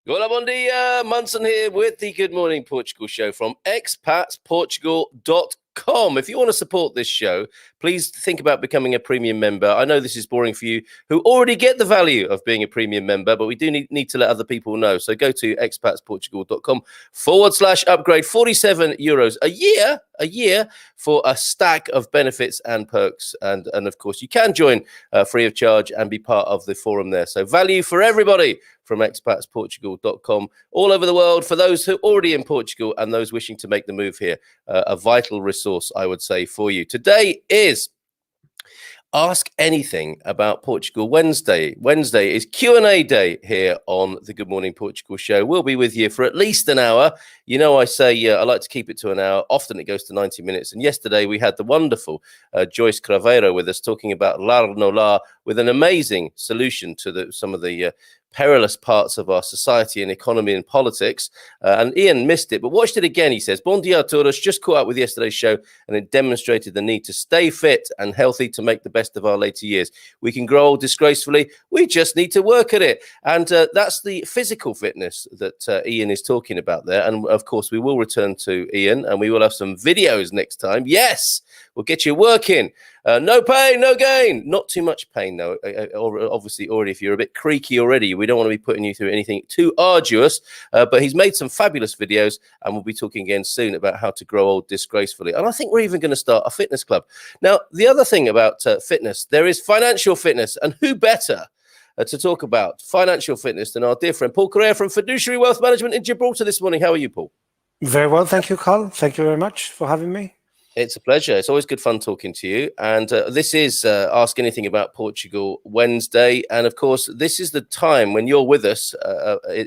Hola, bon dia. Munson here with the Good Morning Portugal show from expatsportugal.com. If you want to support this show, please think about becoming a premium member. I know this is boring for you who already get the value of being a premium member, but we do need to let other people know. So go to expatsportugal.com/upgrade, €47 a year for a stack of benefits and perks. And of course, you can join free of charge and be part of the forum there. So value for everybody from expatsportugal.com all over the world for those who are already in Portugal and those wishing to make the move here. A vital resource, I would say, for you. Today is Ask Anything About Portugal Wednesday. Wednesday is Q&A day here on the Good Morning Portugal show. We'll be with you for at least an hour. You know, I say I like to keep it to an hour. Often it goes to 90 minutes. And yesterday we had the wonderful Joyce Craveiro with us talking about Lar no Lar with an amazing solution to some of the perilous parts of our society and economy and politics. And Ian missed it, but watched it again. He says, Bon dia a todos. Just caught up with yesterday's show, and it demonstrated the need to stay fit and healthy to make the best of our later years. We can grow old disgracefully. We just need to work at it. And that's the physical fitness that Ian is talking about there. And of course, we will return to Ian, and we will have some videos next time. Yes, we'll get you working. No pain, no gain. Not too much pain, though. Obviously, already, if you're a bit creaky already, we don't want to be putting you through anything too arduous. But he's made some fabulous videos, and we'll be talking again soon about how to grow old disgracefully. And I think we're even going to start a fitness club. Now, the other thing about fitness, there is financial fitness. And who better to talk about financial fitness than our dear friend Paul Correa from Fiduciary Wealth Management in Gibraltar this morning. How are you, Paul? Very well, thank you, Carl. Thank you very much for having me. It's a pleasure. It's always good fun talking to you. And this is Ask Anything About Portugal Wednesday. And of course, this is the time when you're with us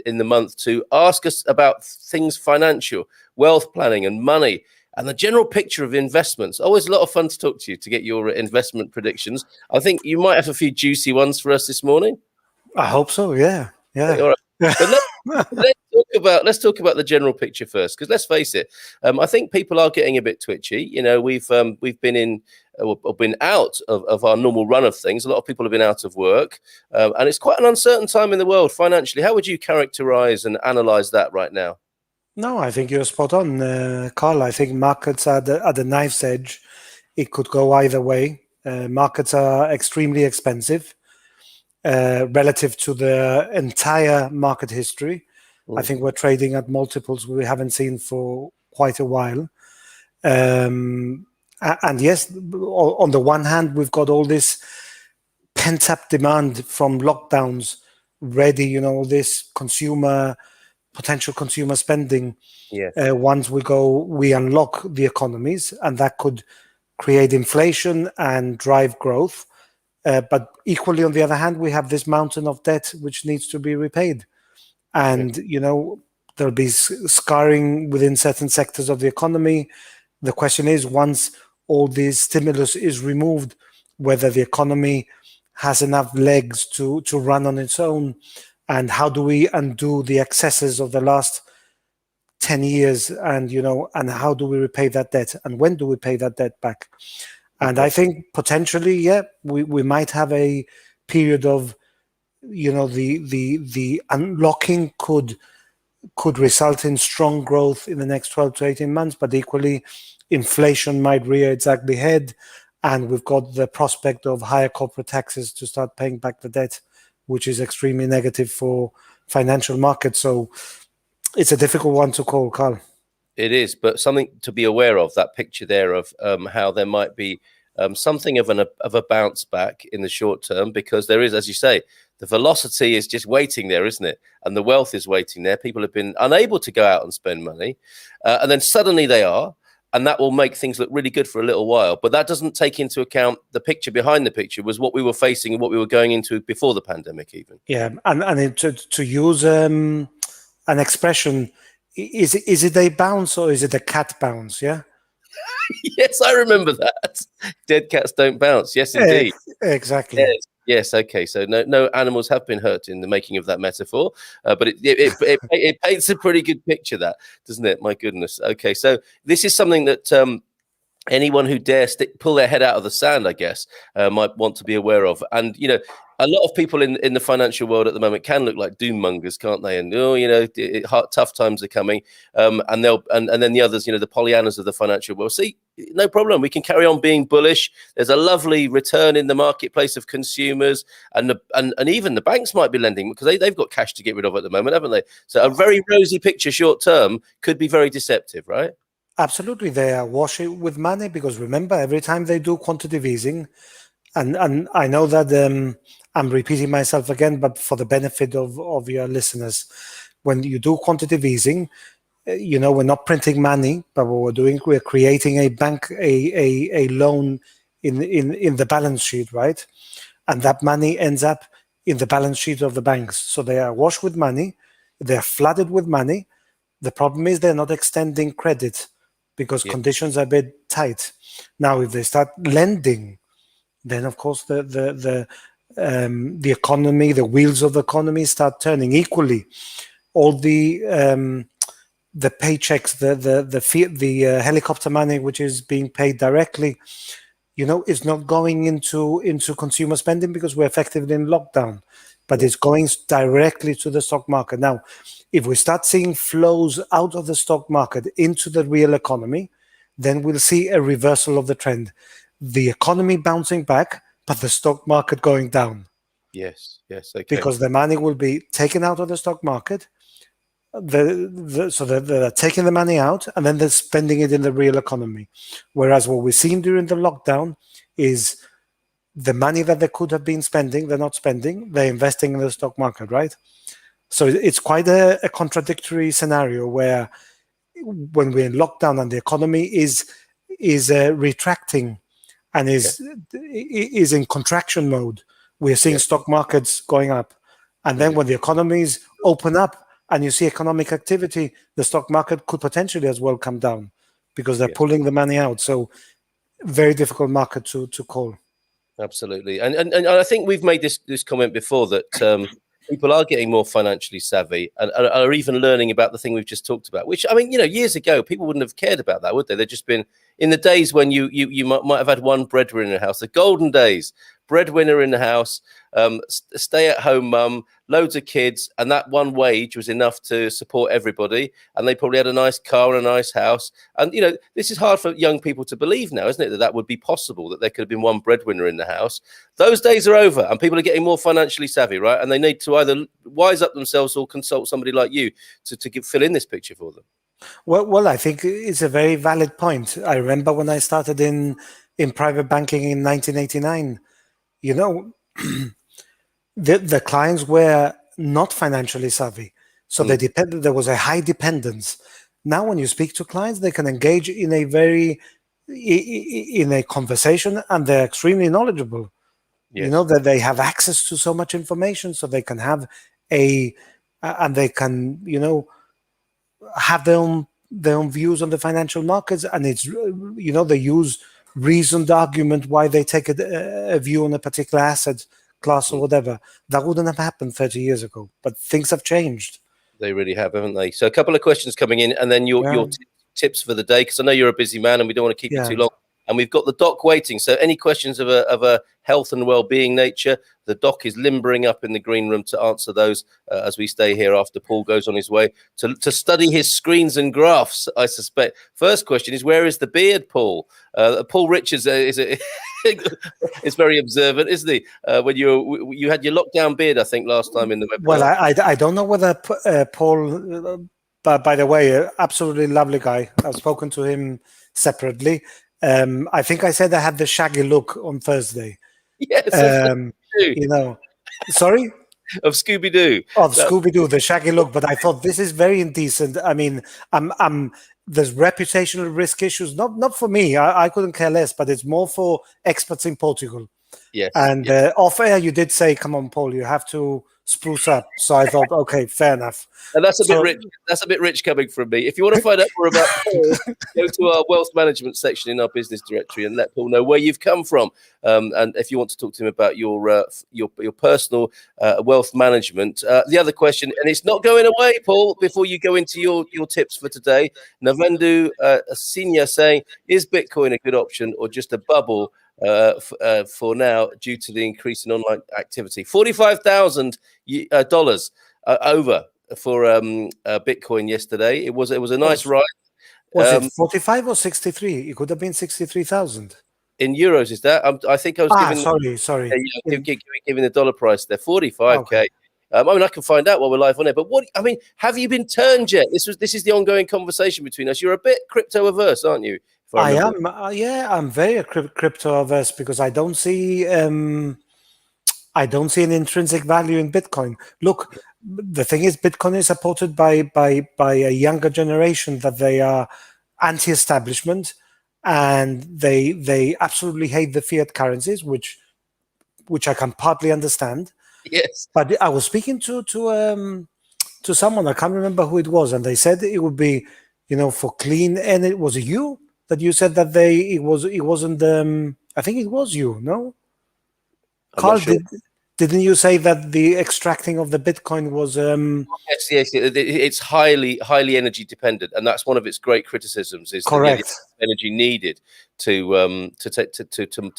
in the month to ask us about things financial, wealth planning and money and the general picture of investments. Always a lot of fun to talk to you to get your investment predictions. I think you might have a few juicy ones for us this morning. I hope so. Yeah. All right. But let's talk about the general picture first, because let's face it, I think people are getting a bit twitchy. You know, we've been out of our normal run of things. A lot of people have been out of work, and it's quite an uncertain time in the world financially. How would you characterize and analyze that right now? No, I think you're spot on, Carl. I think markets are at the knife's edge. It could go either way. Markets are extremely expensive relative to the entire market history. I think we're trading at multiples we haven't seen for quite a while. And yes, on the one hand, we've got all this pent-up demand from lockdowns ready, you know, this potential consumer spending. Yes. Once we unlock the economies, and that could create inflation and drive growth. But equally, on the other hand, we have this mountain of debt which needs to be repaid. And, you know, there'll be scarring within certain sectors of the economy. The question is, once all this stimulus is removed, whether the economy has enough legs to run on its own, and how do we undo the excesses of the last 10 years, and, you know, and how do we repay that debt, and when do we pay that debt back? And I think potentially, yeah, we might have a period of, you know, the unlocking could result in strong growth in the next 12 to 18 months, but equally inflation might rear its ugly head, and we've got the prospect of higher corporate taxes to start paying back the debt, which is extremely negative for financial markets. So it's a difficult one to call, Carl. It is, but something to be aware of, that picture there of how there might be something of a bounce back in the short term, because there is, as you say, the velocity is just waiting there, isn't it? And the wealth is waiting there. People have been unable to go out and spend money, and then suddenly they are. And that will make things look really good for a little while. But that doesn't take into account the picture behind the picture was what we were facing and what we were going into before the pandemic even. Yeah, and to use an expression, is it a bounce or is it a cat bounce? Yeah. Yes, I remember that. Dead cats don't bounce. Yes, indeed. Exactly. Yes. Okay. So no animals have been hurt in the making of that metaphor, but it paints a pretty good picture, that, doesn't it? My goodness. Okay. So this is something that anyone who dares pull their head out of the sand, I guess, might want to be aware of. And, a lot of people in the financial world at the moment can look like doom mongers, can't they? And, tough times are coming. And then the others, the Pollyannas of the financial world. See, no problem. We can carry on being bullish. There's a lovely return in the marketplace of consumers, and even the banks might be lending because they've got cash to get rid of at the moment, haven't they? So a very rosy picture short term could be very deceptive, right? Absolutely, they are washing with money because remember, every time they do quantitative easing, and I know that I'm repeating myself again, but for the benefit of your listeners, when you do quantitative easing, we're not printing money, but what we're doing, we're creating a loan in the balance sheet, right? And that money ends up in the balance sheet of the banks. So they are washed with money, they're flooded with money. The problem is they're not extending credit because conditions are a bit tight. Now, if they start lending, then of course the economy, the wheels of the economy start turning equally. All the paychecks, the helicopter money which is being paid directly, is not going into consumer spending because we're effectively in lockdown, but it's going directly to the stock market. Now, if we start seeing flows out of the stock market into the real economy, then we'll see a reversal of the trend. The economy bouncing back, but the stock market going down. Yes, okay. Because the money will be taken out of the stock market. So they're taking the money out and then they're spending it in the real economy. Whereas what we've seen during the lockdown is the money that they could have been spending, they're not spending, they're investing in the stock market, right? So it's quite a contradictory scenario where when we're in lockdown and the economy is retracting and is in contraction mode, we're seeing stock markets going up. And then when the economies open up and you see economic activity, the stock market could potentially as well come down because they're pulling the money out. So very difficult market to call. Absolutely. And I think we've made this comment before that people are getting more financially savvy and are even learning about the thing we've just talked about, which, I mean, years ago, people wouldn't have cared about that, would they? They've just been in the days when you might have had one breadwinner in the house, the golden days, breadwinner in the house, stay-at-home mum, loads of kids, and that one wage was enough to support everybody. And they probably had a nice car and a nice house. And, this is hard for young people to believe now, isn't it, that would be possible, that there could have been one breadwinner in the house. Those days are over and people are getting more financially savvy, right? And they need to either wise up themselves or consult somebody like you to fill in this picture for them. Well, I think it's a very valid point. I remember when I started in private banking in 1989, the clients were not financially savvy. So there was a high dependence. Now, when you speak to clients, they can engage in a conversation and they're extremely knowledgeable. Yes. That they have access to so much information, so they can have and they can, have their own views on the financial markets. And it's, they use reasoned argument why they take a view on a particular asset class or whatever. That wouldn't have happened 30 years ago, but things have changed. They really have, haven't they? So a couple of questions coming in, and then your tips for the day, because I know you're a busy man and we don't want to keep you too long. And we've got the doc waiting. So any questions of a health and well-being nature, the doc is limbering up in the green room to answer those as we stay here after Paul goes on his way to study his screens and graphs, I suspect. First question is, where is the beard, Paul? Paul Richards is very observant, isn't he? When you had your lockdown beard, I think, last time in the webinar. Well, I don't know whether Paul, but by the way, absolutely lovely guy. I've spoken to him separately. I think I said I had the shaggy look on Thursday. Yes, sorry. of Scooby-Doo. Of Scooby-Doo, the shaggy look, but I thought this is very indecent. I mean, there's reputational risk issues. Not for me. I couldn't care less, but it's more for expats in Portugal. Yes. And off air, you did say, "Come on, Paul, you have to spruce up." So I thought, okay, fair enough. And that's a bit rich. That's a bit rich coming from me. If you want to find out more about Paul, go to our wealth management section in our business directory and let Paul know where you've come from. And if you want to talk to him about your personal wealth management, the other question, and it's not going away, Paul. Before you go into your tips for today, Navendu Senior saying, "Is Bitcoin a good option or just a bubble for now due to the increase in online activity?" $45,000 over for Bitcoin yesterday. It was a nice ride. Was it 45 or 63? It could have been 63,000 in euros. Is that? I think I was giving. Sorry. Giving the dollar price there. 45k. Okay. I mean, I can find out while we're live on it. But have you been turned yet? This is the ongoing conversation between us. You're a bit crypto averse, aren't you? I am. I'm very crypto averse because I don't see an intrinsic value in Bitcoin. Look, the thing is, Bitcoin is supported by a younger generation that they are anti-establishment and they absolutely hate the fiat currencies, which I can partly understand. Yes. But I was speaking to someone, I can't remember who it was, and they said it would be, for clean. And it was you that you said that it wasn't. I think it was you. No, Carl, sure. Didn't you say that the extracting of the Bitcoin was? Yes, it's highly energy dependent, and that's one of its great criticisms. Is correct the energy needed to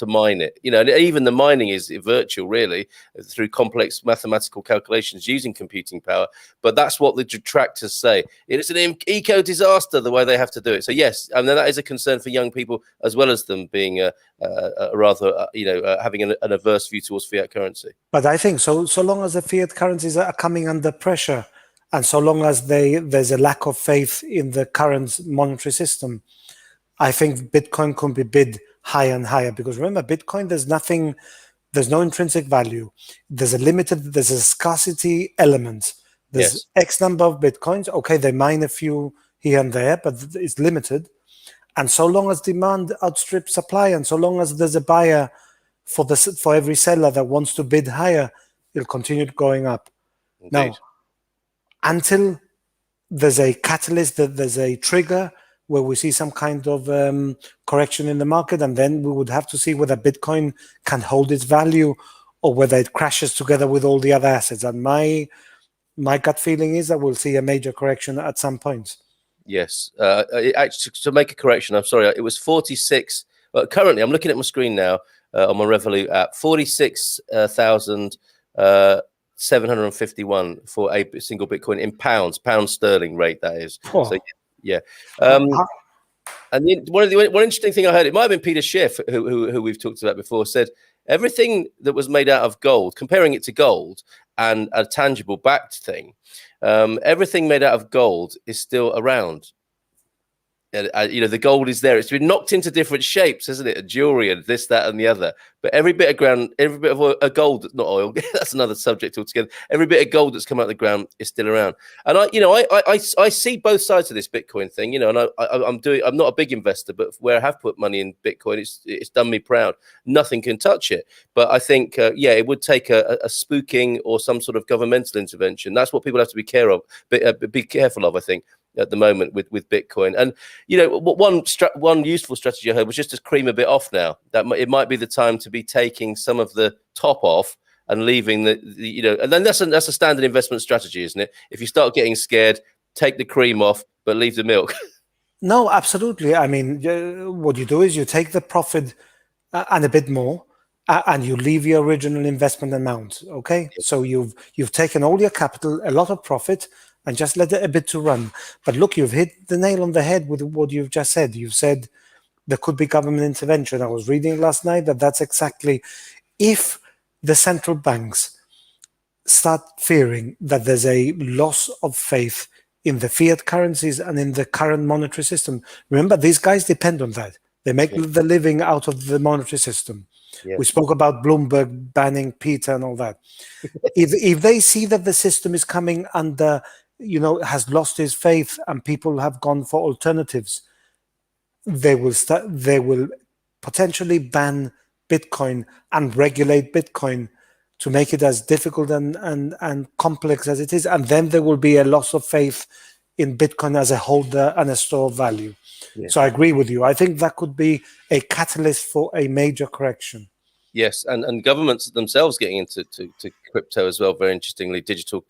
mine it. And even the mining is virtual, really, through complex mathematical calculations using computing power. But that's what the detractors say. It is an eco disaster the way they have to do it. So yes, and then that is a concern for young people as well as them being having an averse view towards fiat currency. But I think so long as the fiat currencies are coming under pressure, and so long as there's a lack of faith in the current monetary system, I think Bitcoin can be bid higher and higher. Because remember, Bitcoin, there's no intrinsic value. There's a scarcity element. There's X number of Bitcoins. Okay, they mine a few here and there, but it's limited. And so long as demand outstrips supply, and so long as there's a buyer for every seller that wants to bid higher, it'll continue going up. Indeed. Now, until there's a catalyst, there's a trigger where we see some kind of correction in the market, and then we would have to see whether Bitcoin can hold its value or whether it crashes together with all the other assets. And my gut feeling is that we'll see a major correction at some point. Yes. Actually, to make a correction, I'm sorry, it was 46. Currently, I'm looking at my screen now on my Revolut app, 46,751 for a single Bitcoin in pound sterling rate, that is. Oh. So, yeah. And one interesting thing I heard, it might have been Peter Schiff, who we've talked about before, said everything that was made out of gold, comparing it to gold and a tangible backed thing, everything made out of gold is still around. The gold is there. It's been knocked into different shapes, isn't it? A jewelry and this, that, and the other. But every bit of ground, every bit of gold, not oil, that's another subject altogether. Every bit of gold that's come out of the ground is still around. And I see both sides of this Bitcoin thing. And I'm not a big investor, but where I have put money in Bitcoin, it's done me proud. Nothing can touch it. But I think, it would take a spooking or some sort of governmental intervention. That's what people have to be careful of, I think, at the moment with Bitcoin. And one useful strategy I heard was just to cream a bit off now. That it might be the time to be taking some of the top off and leaving the and then that's a standard investment strategy, isn't it? If you start getting scared, take the cream off but leave the milk. No, absolutely. I mean, what you do is you take the profit and a bit more, and you leave your original investment amount. Okay, so you've taken all your capital, a lot of profit, and just let it a bit to run. But look, you've hit the nail on the head with what you've just said. You've said there could be government intervention. I was reading last night that's exactly, if the central banks start fearing that there's a loss of faith in the fiat currencies and in the current monetary system. Remember, these guys depend on that. They make the living out of the monetary system. We spoke about Bloomberg banning Peter and all that. If they see that the system is coming under, has lost its faith and people have gone for alternatives, they will potentially ban Bitcoin and regulate Bitcoin to make it as difficult and complex as it is. And then there will be a loss of faith in Bitcoin as a holder and a store of value. Yeah. So I agree with you. I think that could be a catalyst for a major correction. Yes, and governments themselves getting into to crypto as well. Very interestingly, digital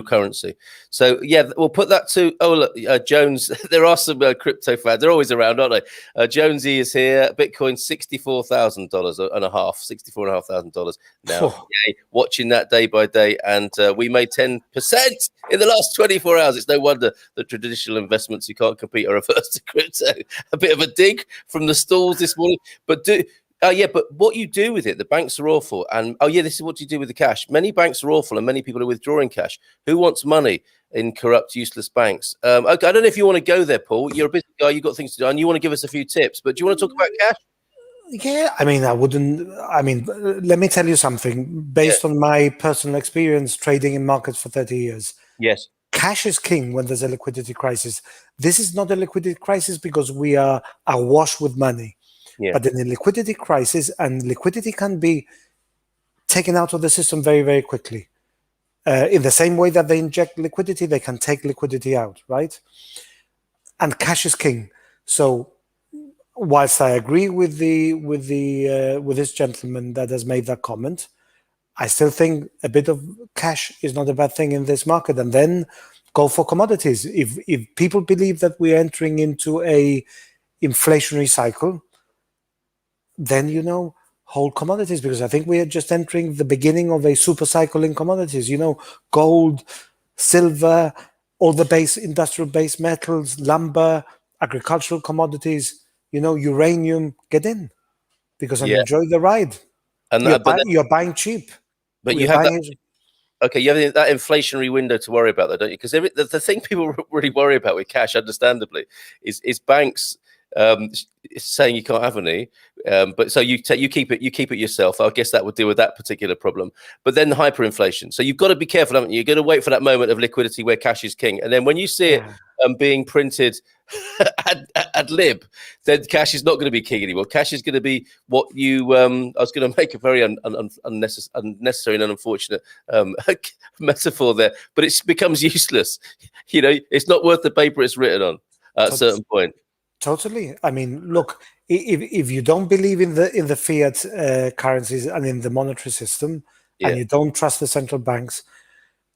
currency. So yeah, we'll put that to. Oh look, Jones. There are some crypto fans. They're always around, aren't they? Jonesy is here. Bitcoin $64,000 and a half, $64,500 now. Yay, watching that day by day, and we made 10% in the last 24 hours. It's no wonder the traditional investments you can't compete are averse to crypto. A bit of a dig from the stalls this morning, but but what you do with it, the banks are awful. And this is what you do with the cash. Many banks are awful and many people are withdrawing cash. Who wants money in corrupt, useless banks? Okay, I don't know if you want to go there, Paul. You're a busy guy, you've got things to do, and you want to give us a few tips, but do you want to talk about cash? Yeah, let me tell you something. Based on my personal experience trading in markets for 30 years. Yes. Cash is king when there's a liquidity crisis. This is not a liquidity crisis because we are awash with money. Yeah. But in a liquidity crisis, and liquidity can be taken out of the system very, very quickly. In the same way that they inject liquidity, they can take liquidity out, right? And cash is king. So, whilst I agree with this gentleman that has made that comment, I still think a bit of cash is not a bad thing in this market. And then go for commodities. If people believe that we're entering into a inflationary cycle, then, hold commodities, because I think we are just entering the beginning of a super cycle in commodities. Gold, silver, all the industrial base metals, lumber, agricultural commodities, uranium, get in and enjoy the ride. And you're buying cheap. But you have you have that inflationary window to worry about, though, don't you? Because the thing people really worry about with cash, understandably, is banks saying you can't have any, but so you keep it yourself. I guess that would deal with that particular problem. But then hyperinflation. So you've got to be careful, haven't you? You've got to wait for that moment of liquidity where cash is king, and then when you see it being printed ad lib, then cash is not going to be king anymore. Cash is going to be what you. I was going to make a very unnecessary and unfortunate metaphor there, but it becomes useless. It's not worth the paper it's written on at a certain point. Totally. I mean, look, if you don't believe in the fiat currencies and in the monetary system, and you don't trust the central banks,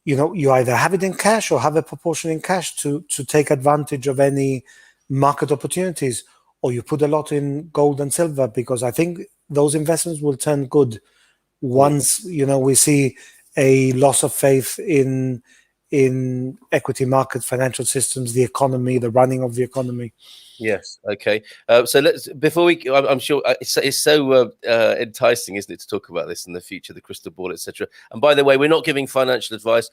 you either have it in cash or have a proportion in cash to take advantage of any market opportunities, or you put a lot in gold and silver, because I think those investments will turn good once we see a loss of faith in equity markets, financial systems, the economy, the running of the economy. Yes. Okay. So let's, before we, I'm sure it's so enticing, isn't it, to talk about this in the future, the crystal ball, etc. And by the way, we're not giving financial advice.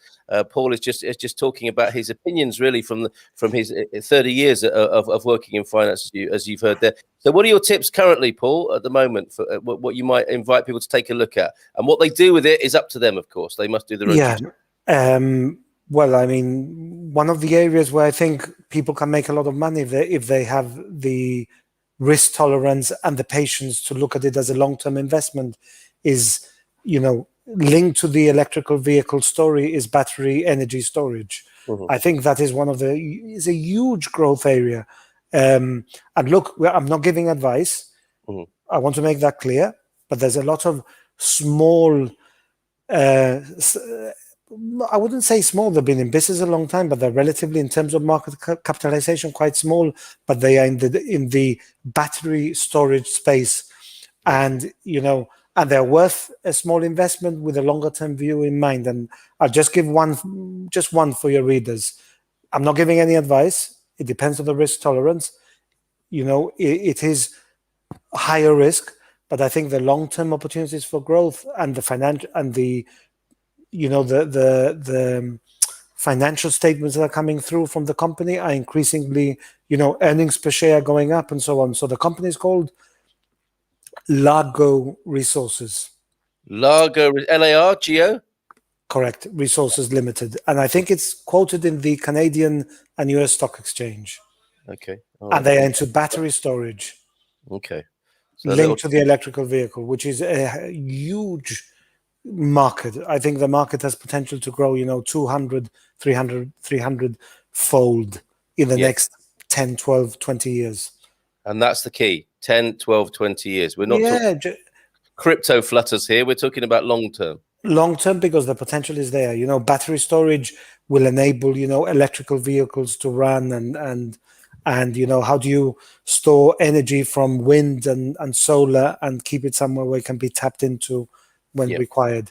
Paul is just talking about his opinions, really, from his 30 years of working in finance, as you've heard there. So, what are your tips currently, Paul, at the moment, for what you might invite people to take a look at? And what they do with it is up to them, of course. They must do their own. Yeah. Well, I mean, one of the areas where I think people can make a lot of money if they have the risk tolerance and the patience to look at it as a long-term investment is, linked to the electrical vehicle story is battery energy storage. Mm-hmm. I think that is is a huge growth area. And look, I'm not giving advice. Mm-hmm. I want to make that clear, but there's a lot of small, I wouldn't say small. They've been in business a long time, but they're relatively, in terms of market capitalization, quite small. But they are in the battery storage space, and and they're worth a small investment with a longer term view in mind. And I'll just give one for your readers. I'm not giving any advice. It depends on the risk tolerance. It is higher risk, but I think the long term opportunities for growth and the financial and the the financial statements that are coming through from the company are increasingly, earnings per share going up and so on. So the company is called Largo Resources. Largo, Largo? Correct. Resources Limited. And I think it's quoted in the Canadian and US Stock Exchange. Okay. And they are into battery storage. Okay. So linked to the electrical vehicle, which is a huge market. I think the market has potential to grow, 200, 300 fold in the next 10, 12, 20 years. And that's the key, 10, 12, 20 years. We're not talking crypto flutters here. We're talking about long term. Long term, because the potential is there. Battery storage will enable, electrical vehicles to run and how do you store energy from wind and solar and keep it somewhere where it can be tapped into when required.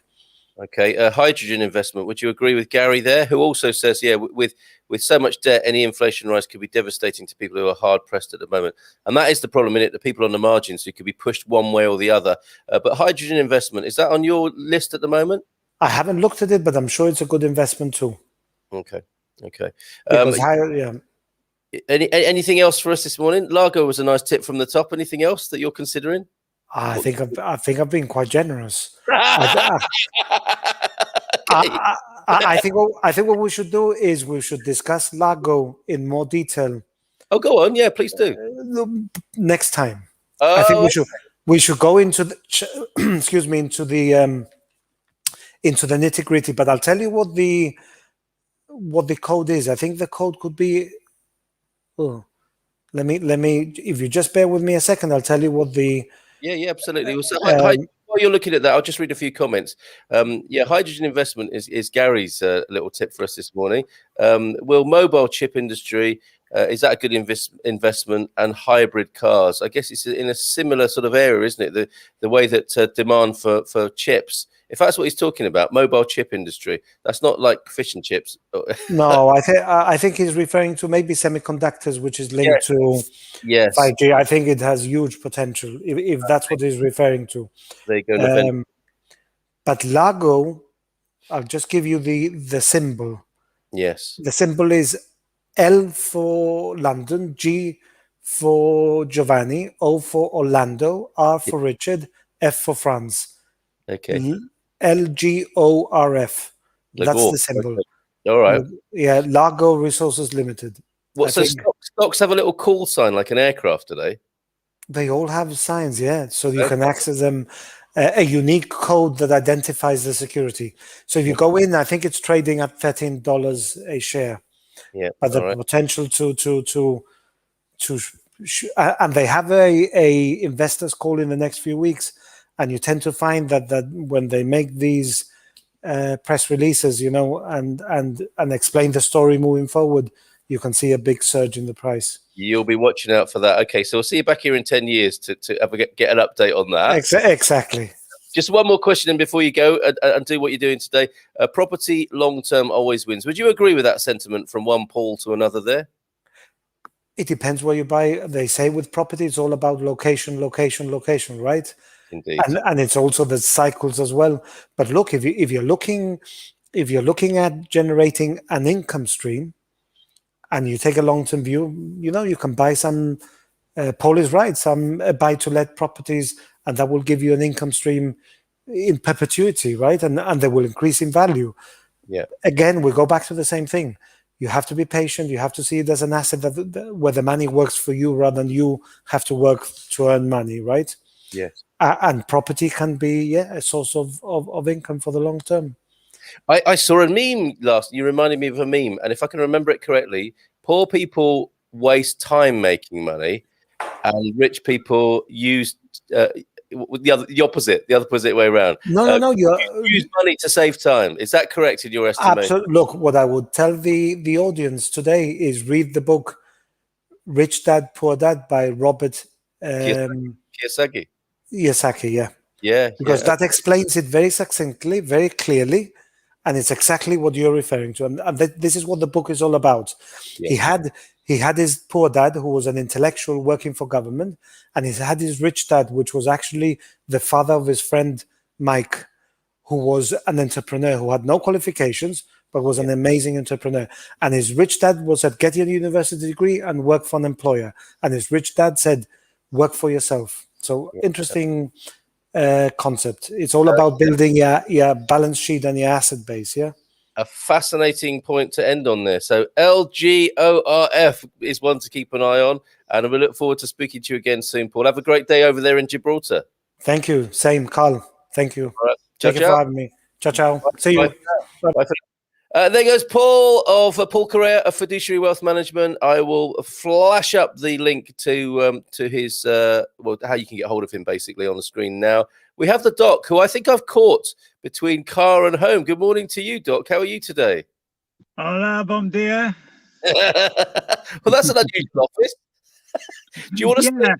Okay, hydrogen investment. Would you agree with Gary there, who also says, with so much debt, any inflation rise could be devastating to people who are hard pressed at the moment, and that is the problem in it. The people on the margins who could be pushed one way or the other. But hydrogen investment, is that on your list at the moment? I haven't looked at it, but I'm sure it's a good investment too. Okay. Because anything else for us this morning? Largo was a nice tip from the top. Anything else that you're considering? I think I've been quite generous. I think what we should do is we should discuss Largo in more detail. Oh, go on, yeah, please do. Next time. I think we should go into the into the nitty gritty. But I'll tell you what the code is. I think the code could be. Oh, let me. If you just bear with me a second, I'll tell you what the. Yeah, absolutely. Well, so, while you're looking at that, I'll just read a few comments. Hydrogen investment is Gary's little tip for us this morning. Will mobile chip industry, is that a good investment? And hybrid cars, I guess it's in a similar sort of area, isn't it? The way that demand for chips, if that's what he's talking about, mobile chip industry, that's not like fish and chips. No, I think he's referring to maybe semiconductors, which is linked to 5G. I think it has huge potential if that's what he's referring to. There you go. But Largo, I'll just give you the symbol. Yes. The symbol is L for London, G for Giovanni, O for Orlando, R for Richard, F for France. Okay. LGORF. That's the symbol. Okay. All right. Yeah, Largo Resources Limited. What, so stocks have a little call sign like an aircraft, do they? They all have signs, yeah. So you can access them, a unique code that identifies the security. So if you go in, I think it's trading at $13 a share. Yeah. But the potential and they have a investors call in the next few weeks. And you tend to find that when they make these press releases, and explain the story moving forward, you can see a big surge in the price. You'll be watching out for that. Okay, so we'll see you back here in 10 years to get an update on that. Exactly. Just one more question, and before you go and do what you're doing today, property long-term always wins. Would you agree with that sentiment from one Paul to another there? It depends where you buy. They say with property, it's all about location, right? Indeed. And it's also the cycles as well. But look, if you're looking at generating an income stream, and you take a long-term view, you can buy some. Paul is right. Some buy-to-let properties, and that will give you an income stream in perpetuity, right? And they will increase in value. Yeah. Again, we go back to the same thing. You have to be patient. You have to see it as an asset where the money works for you rather than you have to work to earn money, right? Yes. And property can be a source of income for the long term. I saw a meme you reminded me of a meme, and if I can remember it correctly, poor people waste time making money, and rich people use the opposite way around. No. You use money to save time. Is that correct in your estimation? Absolutely. Look, what I would tell the audience today is read the book Rich Dad, Poor Dad by Robert Kiyosaki. Yeah. Because that explains it very succinctly, very clearly, and it's exactly what you're referring to. And this is what the book is all about. Yeah. He had his poor dad, who was an intellectual working for government, and he had his rich dad, which was actually the father of his friend Mike, who was an entrepreneur who had no qualifications, but was an amazing entrepreneur. And his rich dad was at getting a university degree and worked for an employer. And his rich dad said, work for yourself. So interesting concept. It's all about building your balance sheet and your asset base. Yeah. A fascinating point to end on there. So LGORF is one to keep an eye on, and we look forward to speaking to you again soon, Paul. Have a great day over there in Gibraltar. Thank you. Same, Carl. Thank you. All right. Thank you for having me. Ciao, ciao. See you. Bye. There goes Paul of Paul Correa of Fiduciary Wealth Management. I will flash up the link to his how you can get hold of him basically on the screen now. We have the Doc, who I think I've caught between car and home. Good morning to you, Doc. How are you today? Hola, bom dia. Well, that's an unusual office. Do you want to? Yeah.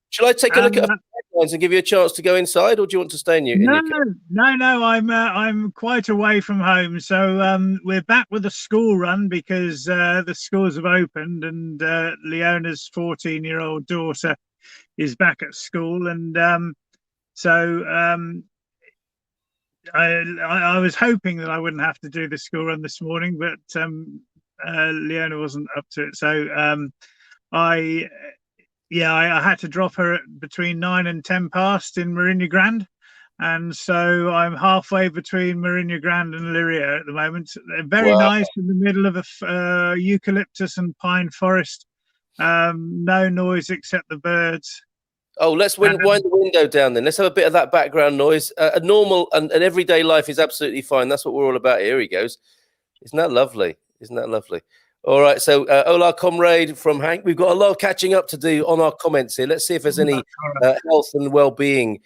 Shall I take a look at headlines and give you a chance to go inside, or do you want to stay in your? No. I'm quite away from home, so we're back with the school run because the schools have opened, and Leona's 14-year-old daughter is back at school, and I was hoping that I wouldn't have to do the school run this morning, but Leona wasn't up to it, so I had to drop her between 9 and 10 past in Marinha Grande, and so I'm halfway between Marinha Grande and Liria at the moment. Very nice in the middle of a eucalyptus and pine forest. No noise except the birds. Oh, let's wind the window down then. Let's have a bit of that background noise. A normal and everyday life is absolutely fine. That's what we're all about. Here he goes. Isn't that lovely? Isn't that lovely? All right. So, Hola, comrade from Hank. We've got a lot of catching up to do on our comments here. Let's see if there's any health and well-being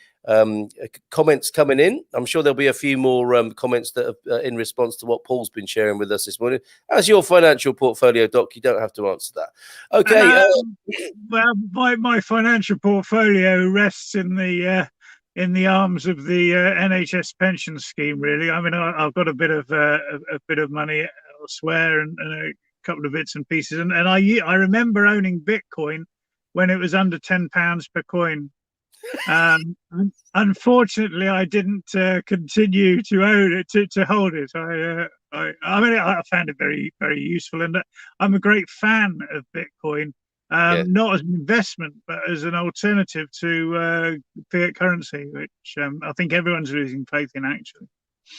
comments coming in. I'm sure there'll be a few more comments that are in response to what Paul's been sharing with us this morning. As your financial portfolio, Doc, you don't have to answer that. Okay. Well, my financial portfolio rests in the arms of the NHS pension scheme. Really, I mean, I've got a bit of money elsewhere and a couple of bits and pieces, and I remember owning Bitcoin when it was under £10 per coin. Unfortunately, I didn't continue to own it, to hold it. I found it very, very useful, and I'm a great fan of Bitcoin, not as an investment, but as an alternative to fiat currency, which I think everyone's losing faith in, actually.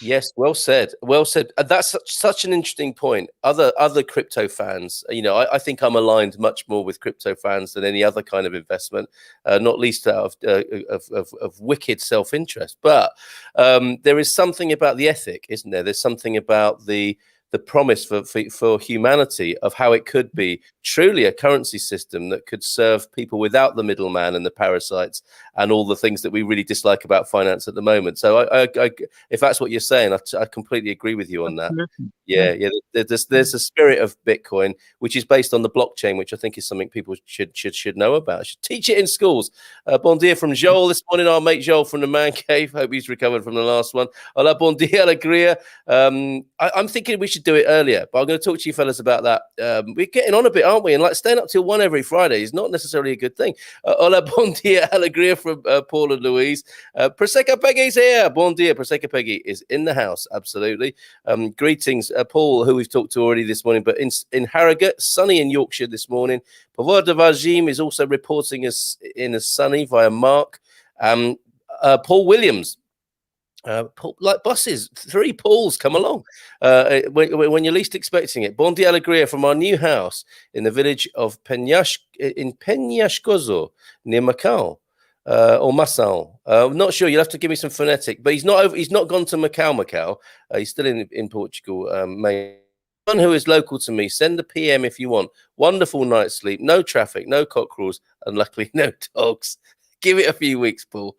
Yes, well said. Well said. That's such an interesting point. Other crypto fans, I think I'm aligned much more with crypto fans than any other kind of investment, not least out of wicked self-interest. But there is something about the ethic, isn't there? There's something about the promise for humanity of how it could be truly a currency system that could serve people without the middleman and the parasites and all the things that we really dislike about finance at the moment. So I if that's what you're saying, I completely agree with you on that. Yeah. There's a spirit of Bitcoin, which is based on the blockchain, which I think is something people should know about. Should teach it in schools. Bon dia from Joel this morning, our mate Joel from the Man Cave. Hope he's recovered from the last one. Hola, bon dia, alegria. I'm thinking we should do it earlier, but I'm going to talk to you fellas about that. We're getting on a bit, aren't we? And like staying up till 1 every Friday is not necessarily a good thing. Hola, bon dia, alegria from Paul and Louise. Prosecco Peggy's here. Bon dia, Prosecco Peggy is in the house. Absolutely. Greetings, Paul, who we've talked to already this morning, but in Harrogate, sunny in Yorkshire this morning. Pavor de Vajim is also reporting us in as sunny via Mark. Paul Williams. Paul, like buses, 3 Pauls come along when you're least expecting it. Bon dia, alegria from our new house in the village of in Peñascoso near Macau or Macau. I'm not sure. You'll have to give me some phonetic. But he's not gone to Macau. He's still in Portugal. Who is local to me, send a PM if you want. Wonderful night's sleep, no traffic, no cockerels, and luckily no dogs. Give it a few weeks, Paul.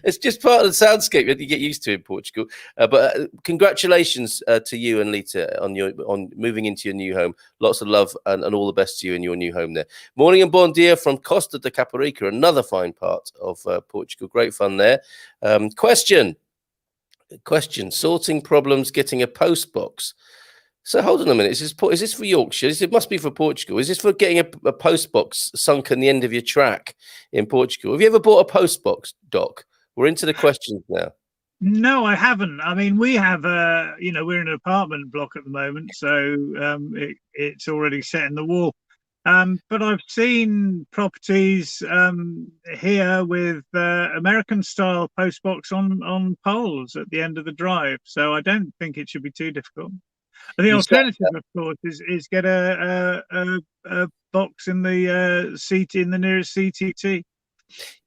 It's just part of the soundscape that you get used to in Portugal. But congratulations to you and Lita on moving into your new home. Lots of love and all the best to you in your new home there. Morning and bon dia from Costa da Caparica, another fine part of Portugal. Great fun there. Question. Sorting problems getting a post box. So hold on a minute. Is this for Yorkshire? It must be for Portugal. Is this for getting a post box sunk in the end of your track in Portugal? Have you ever bought a post box, Doc? We're into the questions now. No, I haven't. I mean, we have we're in an apartment block at the moment, so it's already set in the wall. But I've seen properties here with American-style postbox on poles at the end of the drive, so I don't think it should be too difficult. And the You said alternative, of course, is get a box in the seat in the nearest CTT.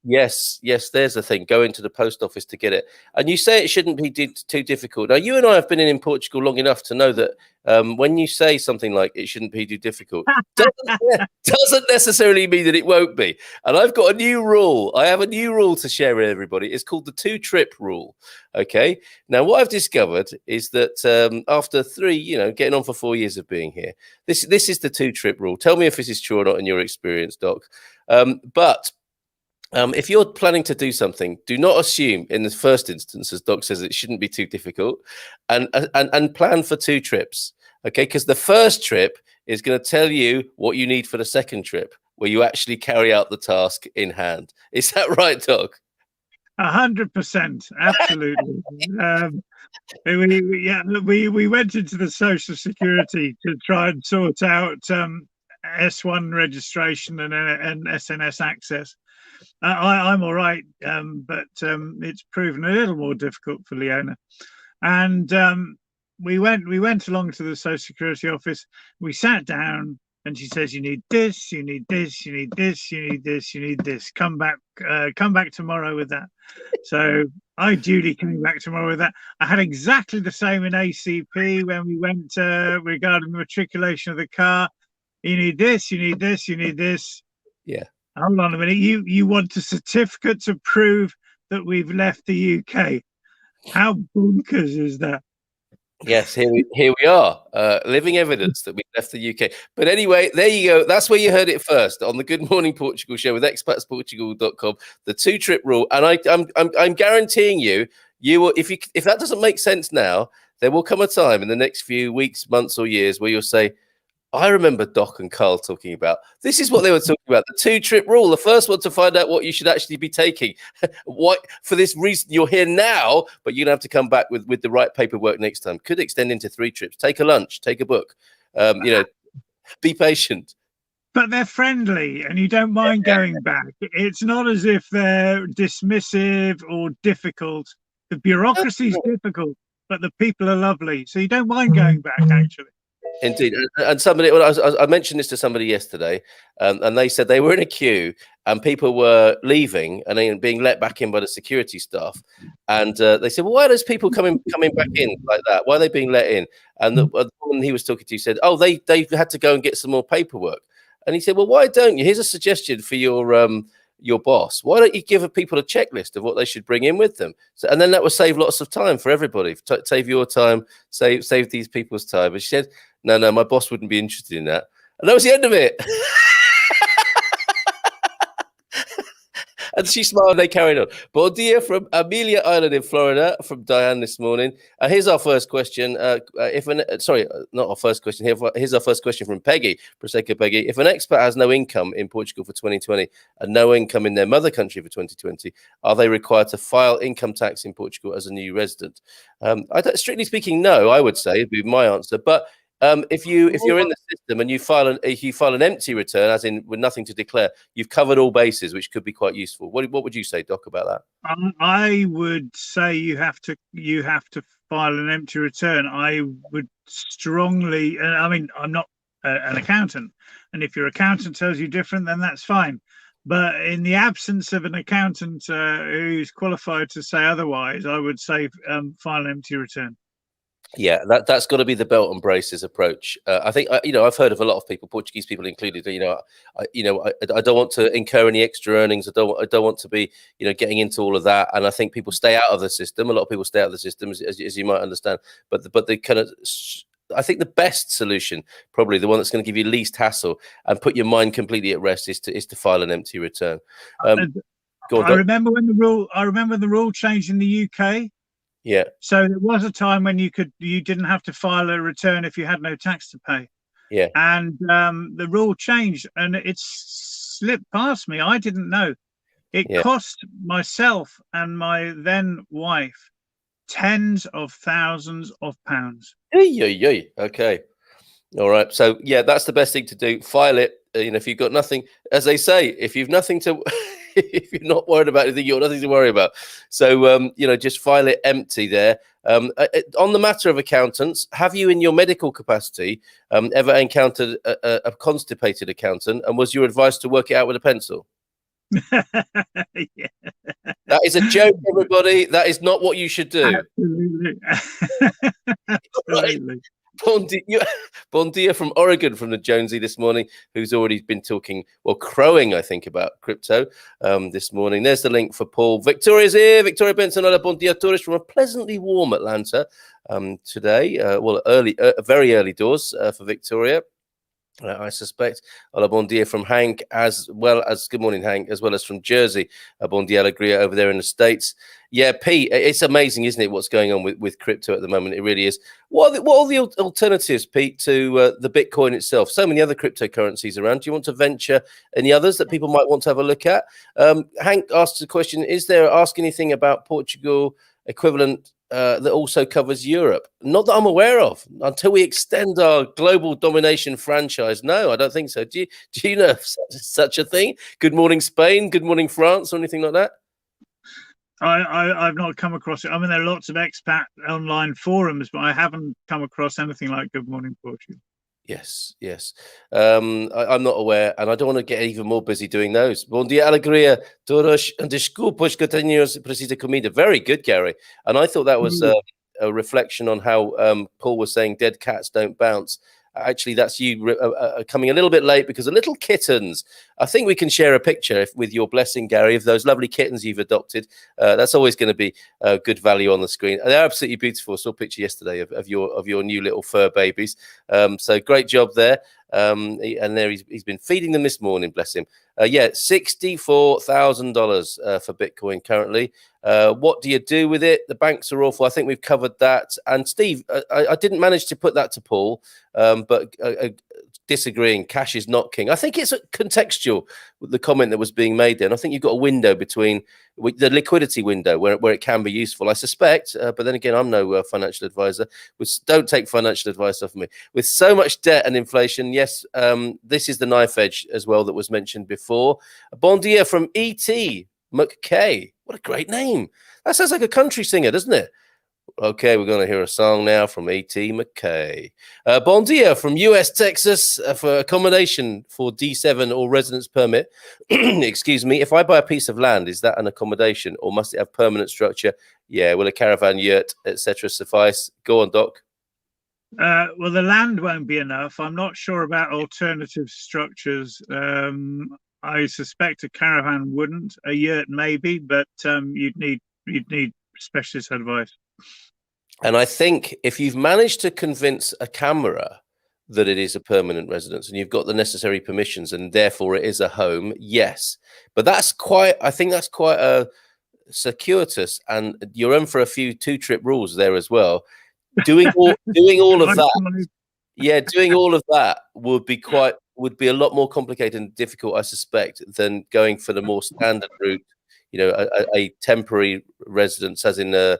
yes, there's the thing. Go into the post office to get it. And you say it shouldn't be too difficult. Now, you and I have been in Portugal long enough to know that when you say something like it shouldn't be too difficult, doesn't necessarily mean that it won't be. And I've got a new rule. I have a new rule to share with everybody. It's called the 2-trip rule. Okay. Now, what I've discovered is that after 3, getting on for 4 years of being here, this is the 2-trip rule. Tell me if this is true or not in your experience, Doc. If you're planning to do something, do not assume in the first instance, as Doc says, it shouldn't be too difficult, and plan for 2 trips. Okay, because the first trip is going to tell you what you need for the second trip, where you actually carry out the task in hand. Is that right, Doc? 100%, absolutely. We went into the Social Security to try and sort out S1 registration and SNS access. I'm all right, but it's proven a little more difficult for Leona. And we went along to the Social Security office. We sat down, and she says, "You need this, you need this, you need this, you need this, you need this. Come back tomorrow with that." So I duly came back tomorrow with that. I had exactly the same in ACP when we went regarding the matriculation of the car. You need this, you need this, you need this. Yeah. Hold on a minute. You want a certificate to prove that we've left the UK? How bonkers is that? Yes, here we are, living evidence that we left the UK. But anyway, there you go. That's where you heard it first on the Good Morning Portugal show with expatsportugal.com, the 2-trip rule. And I'm guaranteeing you will, if that doesn't make sense now, there will come a time in the next few weeks, months, or years where you'll say, I remember Doc and Carl talking about this is what they were talking about, the 2-trip rule. The first one to find out what you should actually be taking. What for this reason you're here now, but you're gonna have to come back with the right paperwork next time. Could extend into 3 trips. Take a lunch, take a book. Be patient. But they're friendly, and you don't mind going back. It's not as if they're dismissive or difficult. The bureaucracy is difficult, but the people are lovely, so you don't mind going back actually. Indeed, and somebody, I mentioned this to somebody yesterday, and they said they were in a queue and people were leaving and then being let back in by the security staff, and they said, "Well, why are those people coming back in like that? Why are they being let in?" And the woman he was talking to said, "Oh, they had to go and get some more paperwork." And he said, "Well, why don't you? Here's a suggestion for your boss. Why don't you give people a checklist of what they should bring in with them? So, and then that would save lots of time for everybody. Save your time, save these people's time." And she said, No, my boss wouldn't be interested in that. And that was the end of it. And she smiled and they carried on. Bon dia from Amelia Island in Florida, from Diane this morning. Here's our first question. Not our first question. Here's our first question from Peggy, Prosecco Peggy. If an expat has no income in Portugal for 2020 and no income in their mother country for 2020, are they required to file income tax in Portugal as a new resident? Strictly speaking, no, I would say would be my answer. But if you're in the system and you file an empty return, as in with nothing to declare, you've covered all bases, which could be quite useful. What would you say, Doc, about that? I would say you have to file an empty return. I would strongly. I mean, I'm not an accountant, and if your accountant tells you different, then that's fine. But in the absence of an accountant who's qualified to say otherwise, I would say file an empty return. Yeah, that's got to be the belt and braces approach. I think I've heard of a lot of people, Portuguese people included. I don't want to incur any extra earnings. I don't want to be getting into all of that. And I think people stay out of the system. A lot of people stay out of the system, as you might understand. But the kind of, I think the best solution, probably the one that's going to give you least hassle and put your mind completely at rest, is to file an empty return. Go on, I remember when the rule changed in the UK. Yeah. So there was a time when you didn't have to file a return if you had no tax to pay. Yeah. And the rule changed, and it slipped past me. I didn't know. It cost myself and my then wife tens of thousands of pounds. Okay. All right. So yeah, that's the best thing to do. File it. if you've got nothing, as they say, if you've nothing to, if you're not worried about anything, you've got nothing to worry about. So, just file it empty there. On the matter of accountants, have you in your medical capacity ever encountered a constipated accountant, and was your advice to work it out with a pencil? Yeah. That is a joke, everybody. That is not what you should do. Absolutely. Absolutely. Bon dia from Oregon, from the Jonesy this morning, who's already been talking, well, crowing, I think, about crypto this morning. There's the link for Paul. Victoria's here. Victoria Benson, hola, bon dia, tourist from a pleasantly warm Atlanta today. Very early doors for Victoria. I suspect. Hola, bon dia from Hank, as well as good morning, Hank, as well as from Jersey. Bon dia, alegria over there in the States. Yeah, Pete, it's amazing, isn't it, what's going on with crypto at the moment? It really is. What are the alternatives, Pete, to the Bitcoin itself? So many other cryptocurrencies around. Do you want to venture any others that people might want to have a look at? Hank asked the question, ask anything about Portugal equivalent that also covers Europe? Not that I'm aware of. Until we extend our global domination franchise, no, I don't think so. Do you know of such a thing? Good morning, Spain. Good morning, France, or anything like that? I've not come across it. I mean, there are lots of expat online forums, but I haven't come across anything like Good Morning Portugal. Yes. I'm not aware, and I don't want to get even more busy doing those. Bom dia, alegria, todos. Desculpas que tenho precisa comida. Very good, Gary. And I thought that was a reflection on how Paul was saying dead cats don't bounce. Actually, that's you coming a little bit late because the little kittens. I think we can share a picture with your blessing, Gary, of those lovely kittens you've adopted. That's always going to be good value on the screen. And they're absolutely beautiful. I saw a picture yesterday of your new little fur babies. So great job there. And there he's been feeding them this morning. Bless him. $64,000 for Bitcoin currently. What do you do with it? The banks are awful. I think we've covered that. And Steve, I didn't manage to put that to Paul, but disagreeing, cash is not king. I think it's contextual, the comment that was being made there. And I think you've got a window between the liquidity window where it can be useful, I suspect. But then again, I'm no financial advisor. Don't take financial advice off me. With so much debt and inflation, yes, this is the knife edge as well that was mentioned before. Bon dia from E.T. McKay. What a great name. That sounds like a country singer, doesn't it? Okay, we're going to hear a song now from E.T. McKay. Bon dia from US Texas for accommodation for D7 or residence permit. Excuse me. If I buy a piece of land, is that an accommodation or must it have permanent structure? Yeah, will a caravan, yurt, etc. suffice? Go on, Doc. Well, the land won't be enough. I'm not sure about alternative structures. I suspect a caravan wouldn't. A yurt maybe, but you'd need specialist advice. And I think if you've managed to convince a camera that it is a permanent residence and you've got the necessary permissions and therefore it is a home, yes. But I think that's quite a circuitous, and you're in for a few 2-trip rules there as well. Doing all of that. Yeah, doing all of that would be a lot more complicated and difficult, I suspect, than going for the more standard route. A temporary residence, as in an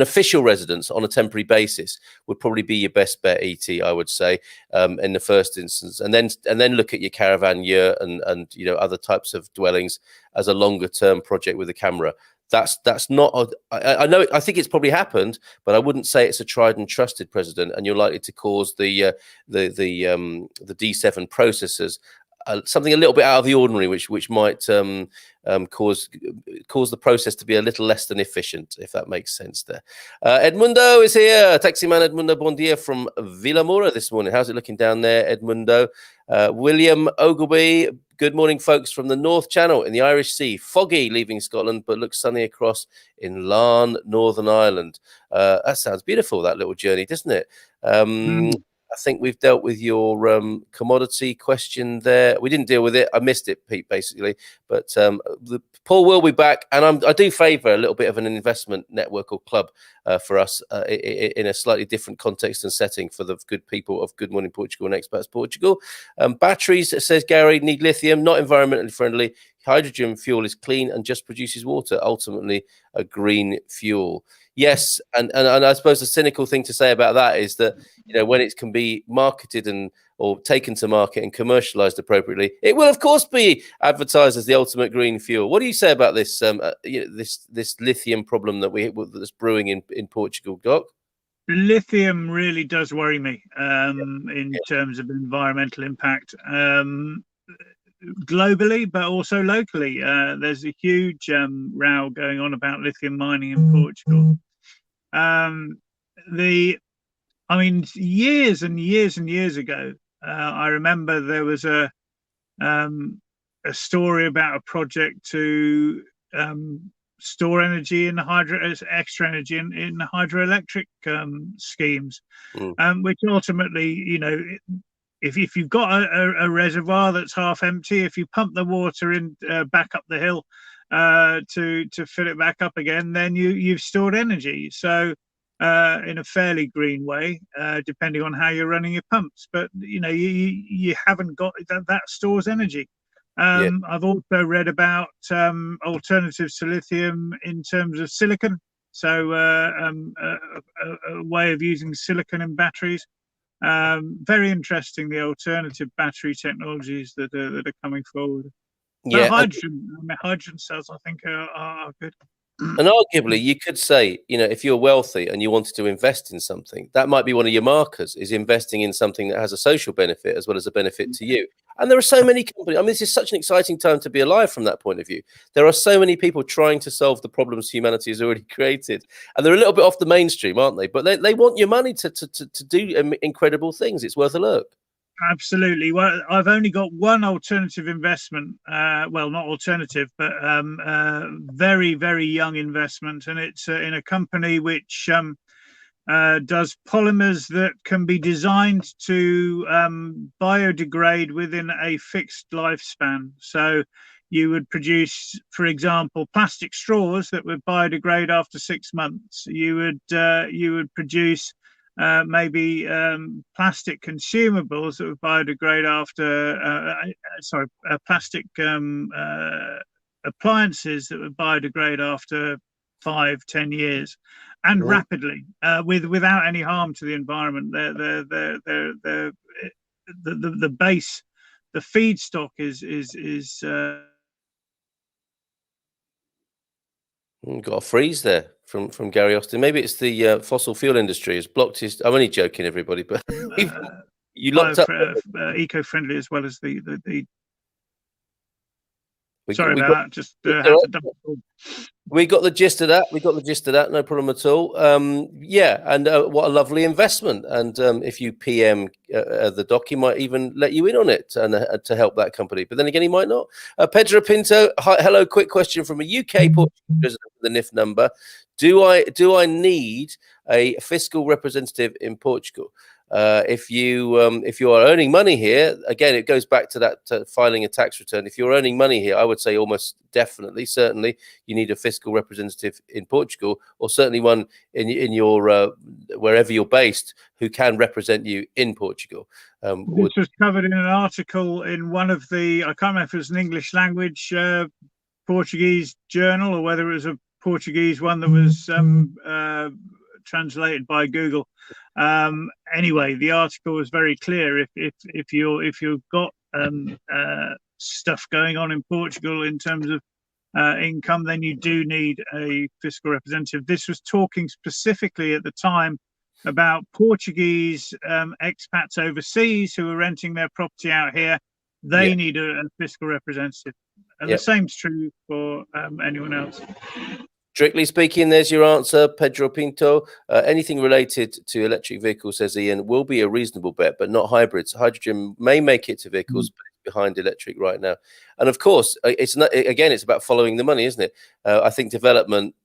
official residence on a temporary basis, would probably be your best bet, ET, I would say, in the first instance, and then look at your caravan, yurt, and other types of dwellings as a longer term project with a camera. That's not. I know. I think it's probably happened, but I wouldn't say it's a tried and trusted precedent, and you're likely to cause the D7 processors something a little bit out of the ordinary, which might cause the process to be a little less than efficient, if that makes sense there. Edmundo is here. Taxi man Edmundo, bon dia from Villamora this morning. How's it looking down there, Edmundo? William Ogilvy, good morning, folks, from the North Channel in the Irish Sea. Foggy leaving Scotland, but looks sunny across in Larne, Northern Ireland. That sounds beautiful, that little journey, doesn't it? I think we've dealt with your commodity question there. We didn't deal with it. I missed it, Pete, basically. But Paul will be back. And I do favour a little bit of an investment network or club for us in a slightly different context and setting for the good people of Good Morning Portugal and Expats Portugal. Batteries, says Gary, need lithium, not environmentally friendly. hydrogen fuel is clean and just produces water, ultimately a green fuel. Yes, and I suppose the cynical thing to say about that is that, you know, when it can be marketed or taken to market and commercialized appropriately, it will of course be advertised as the ultimate green fuel. What do you say about this this lithium problem that's brewing in Portugal, Doc? Lithium really does worry me in terms of environmental impact. Globally, but also locally. There's a huge row going on about lithium mining in Portugal. Years and years and years ago, I remember there was a story about a project to store energy in the extra energy in the hydroelectric schemes, which ultimately, you know, if you've got a reservoir that's half empty, if you pump the water in back up the hill to fill it back up again, then you've stored energy. So in a fairly green way, depending on how you're running your pumps. But you know, you haven't got that stores energy. I've also read about alternatives to lithium in terms of silicon. So a way of using silicon in batteries. Very interesting, the alternative battery technologies that are coming forward. Yeah, but hydrogen cells, I think, are good. And arguably, you could say, you know, if you're wealthy and you wanted to invest in something, that might be one of your markers, is investing in something that has a social benefit as well as a benefit to you. And there are so many companies. I mean, this is such an exciting time to be alive from that point of view. There are so many people trying to solve the problems humanity has already created. And they're a little bit off the mainstream, aren't they? But they want your money to do incredible things. It's worth a look. Absolutely. Well, I've only got one alternative investment. Well, not alternative, but very, very young investment. And it's in a company which does polymers that can be designed to biodegrade within a fixed lifespan. So you would produce, for example, plastic straws that would biodegrade after 6 months. You would produce maybe plastic consumables that would biodegrade after plastic appliances that would biodegrade after 5-10 years, and rapidly, without any harm to the environment. The base, the feedstock is Got a freeze there from Gary Austin. Maybe it's the fossil fuel industry has blocked his. I'm only joking, everybody, but you locked up eco-friendly as well as the. We Sorry got, about that. Just had to double. We got the gist of that. No problem at all. Yeah, and what a lovely investment. And if you PM the doc, he might even let you in on it and to help that company. But then again, he might not. Pedro Pinto, hi, hello. Quick question from a UK Portuguese resident with the NIF number. Do I need a fiscal representative in Portugal? If you are earning money here, again, it goes back to that filing a tax return. If you're earning money here, I would say almost definitely, certainly, you need a fiscal representative in Portugal, or certainly one in your wherever you're based, who can represent you in Portugal. This was covered in an article in one of the, I can't remember if it was an English language Portuguese journal or whether it was a Portuguese one that was translated by Google. Anyway, the article was very clear. If you've got stuff going on in Portugal in terms of income, then you do need a fiscal representative. This was talking specifically at the time about Portuguese expats overseas who are renting their property out here. They need a fiscal representative, and the same's true for anyone else. Strictly speaking, there's your answer, Pedro Pinto. Anything related to electric vehicles, says Ian, will be a reasonable bet, but not hybrids. Hydrogen may make it to vehicles, but it's behind electric right now. And of course, it's not. Again, it's about following the money, isn't it? I think development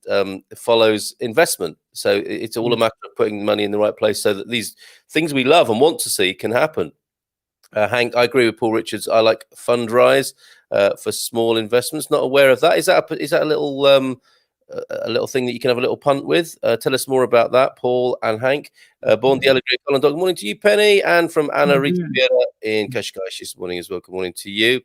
follows investment, so it's all a matter of putting money in the right place so that these things we love and want to see can happen. Hank, I agree with Paul Richards. I like Fundrise for small investments. Not aware of that. Is that a little thing that you can have a little punt with? Tell us more about that, Paul and Hank. Born the Allegria Colin Dog. Good morning to you, Penny, and from Anna Rita in Cascais this morning as well. Good morning to you.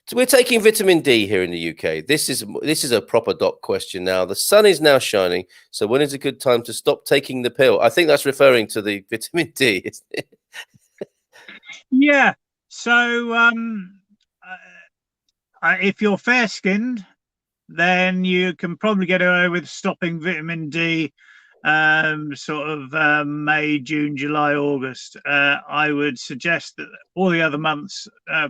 So we're taking vitamin D here in the UK. This is a proper doc question now. The sun is now shining. So when is a good time to stop taking the pill? I think that's referring to the vitamin D, isn't it? Yeah. So if you're fair skinned, then you can probably get away with stopping vitamin D sort of May, June, July, August. I would suggest that all the other months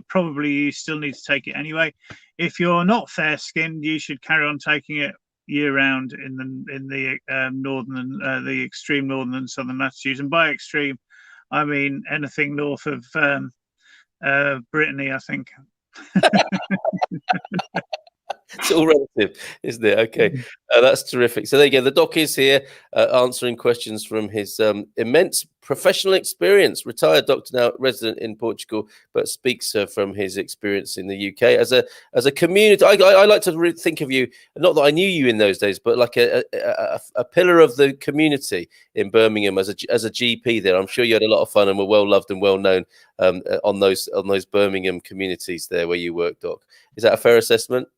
probably you still need to take it anyway. If you're not fair skinned, you should carry on taking it year round in the northern the extreme northern and southern latitudes. And by extreme, I mean anything north of Brittany, I think. It's all relative, isn't it? Okay, that's terrific. So there you go. The doc is here answering questions from his immense professional experience. Retired doctor, now resident in Portugal, but speaks from his experience in the UK as a community. I like to think of you, not that I knew you in those days, but like a pillar of the community in Birmingham as a GP there. I'm sure you had a lot of fun and were well loved and well known on those Birmingham communities there where you work, Doc. Is that a fair assessment?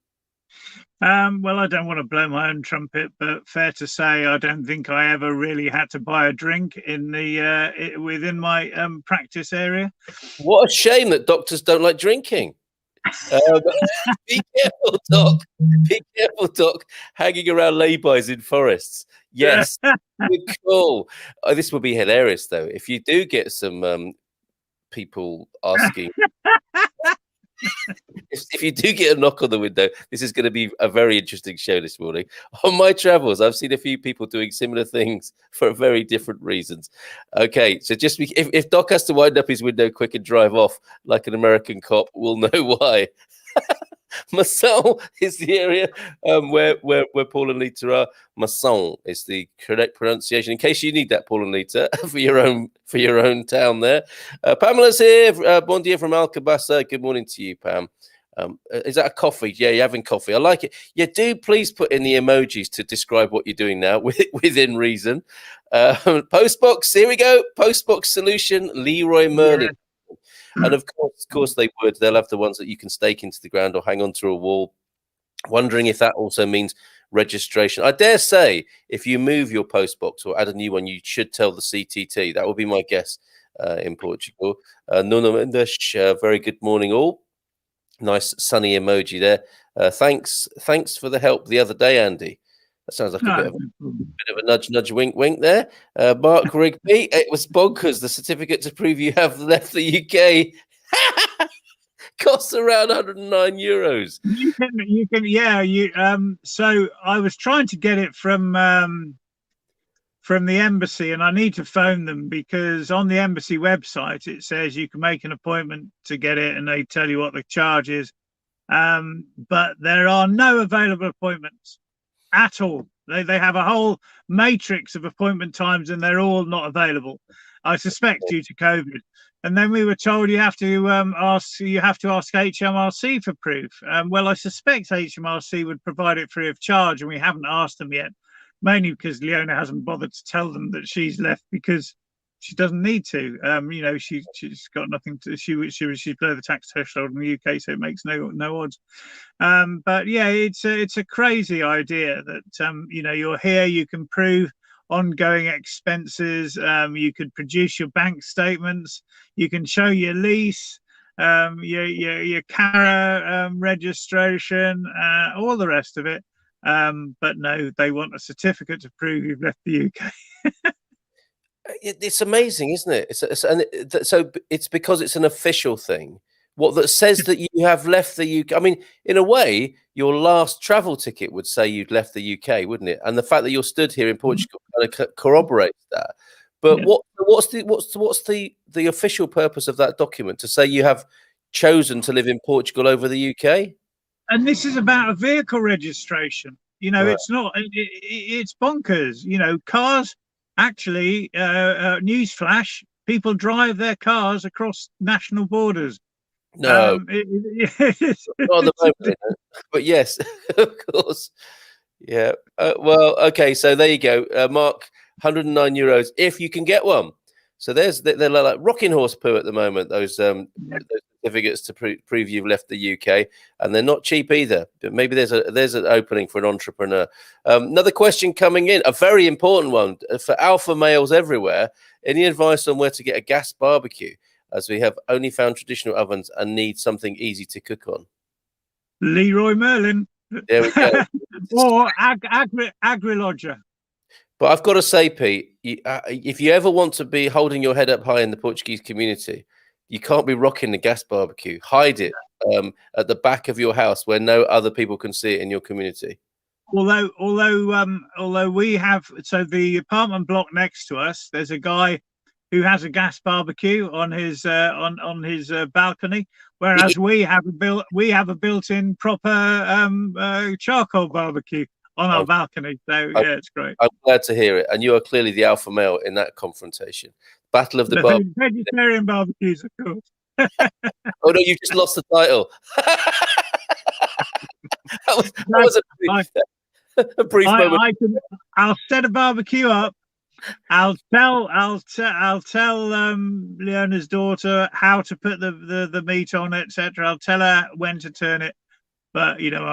Well, I don't want to blow my own trumpet, but fair to say, I don't think I ever really had to buy a drink in the within my practice area. What a shame that doctors don't like drinking. Be careful, Doc. Be careful, Doc. Hanging around laybys in forests. Yes, cool. Oh, this will be hilarious, though. If you do get some people asking. If you do get a knock on the window, this is going to be a very interesting show this morning. On my travels, I've seen a few people doing similar things for very different reasons. Okay, so just if Doc has to wind up his window quick and drive off like an American cop, we'll know why. Masson is the area where Paul and Lita are. Masson is the correct pronunciation. In case you need that, Paul and Lita, for your own town there. Pamela's here. Bon dia from Alcabasa. Good morning to you, Pam. Is that a coffee? Yeah, you're having coffee. I like it. Yeah, do please put in the emojis to describe what you're doing now within reason. Postbox, here we go. Postbox solution, Leroy Merlin. Yeah. And of course they would. They'll have the ones that you can stake into the ground or hang onto a wall. Wondering if that also means registration. I dare say if you move your postbox or add a new one, you should tell the CTT. That would be my guess in Portugal. Nuno Mendes, very good morning all. Nice sunny emoji there. Thanks for the help the other day, Andy. That sounds like a bit of a nudge, wink there. Mark Rigby, it was bonkers. The certificate to prove you have left the UK costs around €109. You can, yeah. So I was trying to get it from the embassy, and I need to phone them because on the embassy website it says you can make an appointment to get it, and they tell you what the charge is. But there are no available appointments at all. They have a whole matrix of appointment times, and they're all not available. I suspect due to COVID. And then we were told you have to ask HMRC for proof. Well, I suspect HMRC would provide it free of charge, and we haven't asked them yet. Mainly because Leona hasn't bothered to tell them that she's left because she doesn't need to. She's got nothing to. She's below the tax threshold in the UK, so it makes no odds. But yeah, it's a crazy idea that you're here, you can prove ongoing expenses, you could produce your bank statements, you can show your lease, your CARA registration, all the rest of it. But no, they want a certificate to prove you've left the UK. It's amazing, isn't it? So it's because it's an official thing. What that says that you have left the UK. I mean, in a way, your last travel ticket would say you'd left the UK, wouldn't it? And the fact that you're stood here in Portugal kind of corroborates that. But yeah. What's the official purpose of that document? To say you have chosen to live in Portugal over the UK? And this is about a vehicle registration. Right. It's not. It's bonkers. Cars. Actually, newsflash: people drive their cars across national borders. No, not at the moment, but yes, of course. Yeah. Well, okay. So there you go, Mark. €109 if you can get one. So they're like rocking horse poo at the moment. Those certificates to prove you've left the UK, and they're not cheap either. But maybe there's an opening for an entrepreneur. Another question coming in, a very important one for alpha males everywhere. Any advice on where to get a gas barbecue, as we have only found traditional ovens and need something easy to cook on? Leroy Merlin. There we go. Or Agri-Lodger. But I've got to say, Pete, if you ever want to be holding your head up high in the Portuguese community, you can't be rocking the gas barbecue. Hide it at the back of your house where no other people can see it in your community. Although we have, so the apartment block next to us, there's a guy who has a gas barbecue on his balcony, whereas we have a built-in proper charcoal barbecue on our balcony. So yeah, it's great. I'm glad to hear it. And you are clearly the alpha male in that confrontation. Battle of the vegetarian barbecues, of course. Oh no, you've just lost the title. that was a brief moment. I'll set a barbecue up. I'll tell Leona's daughter how to put the meat on, etc. I'll tell her when to turn it, but you know,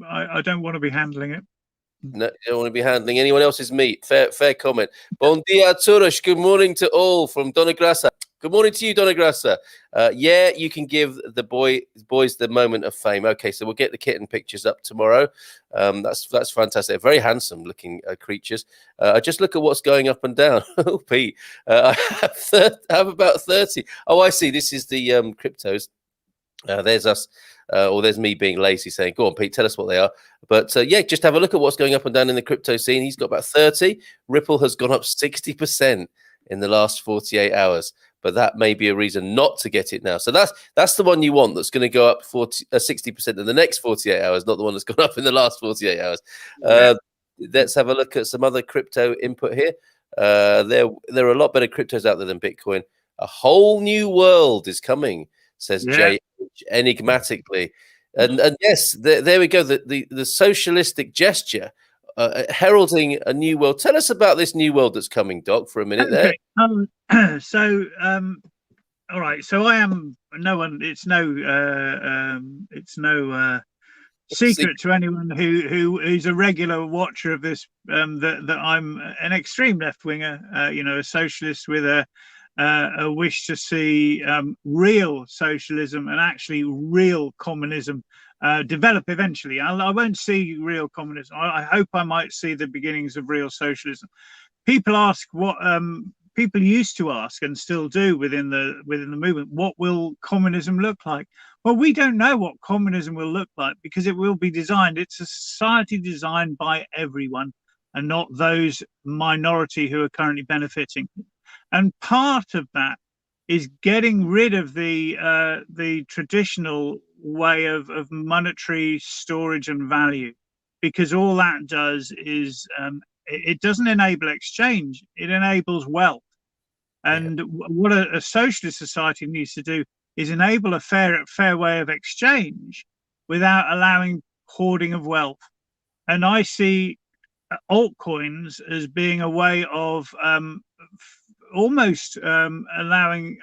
I don't want to be handling it. No, you don't want to be handling anyone else's meat. Fair comment. Bon dia, Turush. Good morning to all from Dona Graça. Good morning to you, Dona Graça. Yeah, you can give the boys the moment of fame. Okay, so we'll get the kitten pictures up tomorrow. That's fantastic. Very handsome looking creatures. Just look at what's going up and down. Oh, Pete, I have about 30. Oh, I see. This is the cryptos. There's us. Or there's me being lazy saying, go on, Pete, tell us what they are. But yeah, just have a look at what's going up and down in the crypto scene. He's got about 30. Ripple has gone up 60% in the last 48 hours. But that may be a reason not to get it now. So that's the one you want, that's going to go up 60% in the next 48 hours, not the one that's gone up in the last 48 hours. Let's have a look at some other crypto input here. There are a lot better cryptos out there than Bitcoin. A whole new world is coming, says Jay enigmatically. And yes, there we go. The socialistic gesture heralding a new world. Tell us about this new world that's coming, Doc, for a minute there. All right. So I am no one. It's no secret to anyone who is a regular watcher of this that I'm an extreme left winger. A socialist with a wish to see real socialism and actually real communism develop eventually. I won't see real communism. I hope I might see the beginnings of real socialism. People ask what people used to ask and still do within the movement. What will communism look like? Well, we don't know what communism will look like because it will be designed. It's a society designed by everyone and not those minority who are currently benefiting. And part of that is getting rid of the traditional way of monetary storage and value, because all that does is it doesn't enable exchange, it enables wealth. And what a socialist society needs to do is enable a fair way of exchange without allowing hoarding of wealth. And I see altcoins as being a way of almost allowing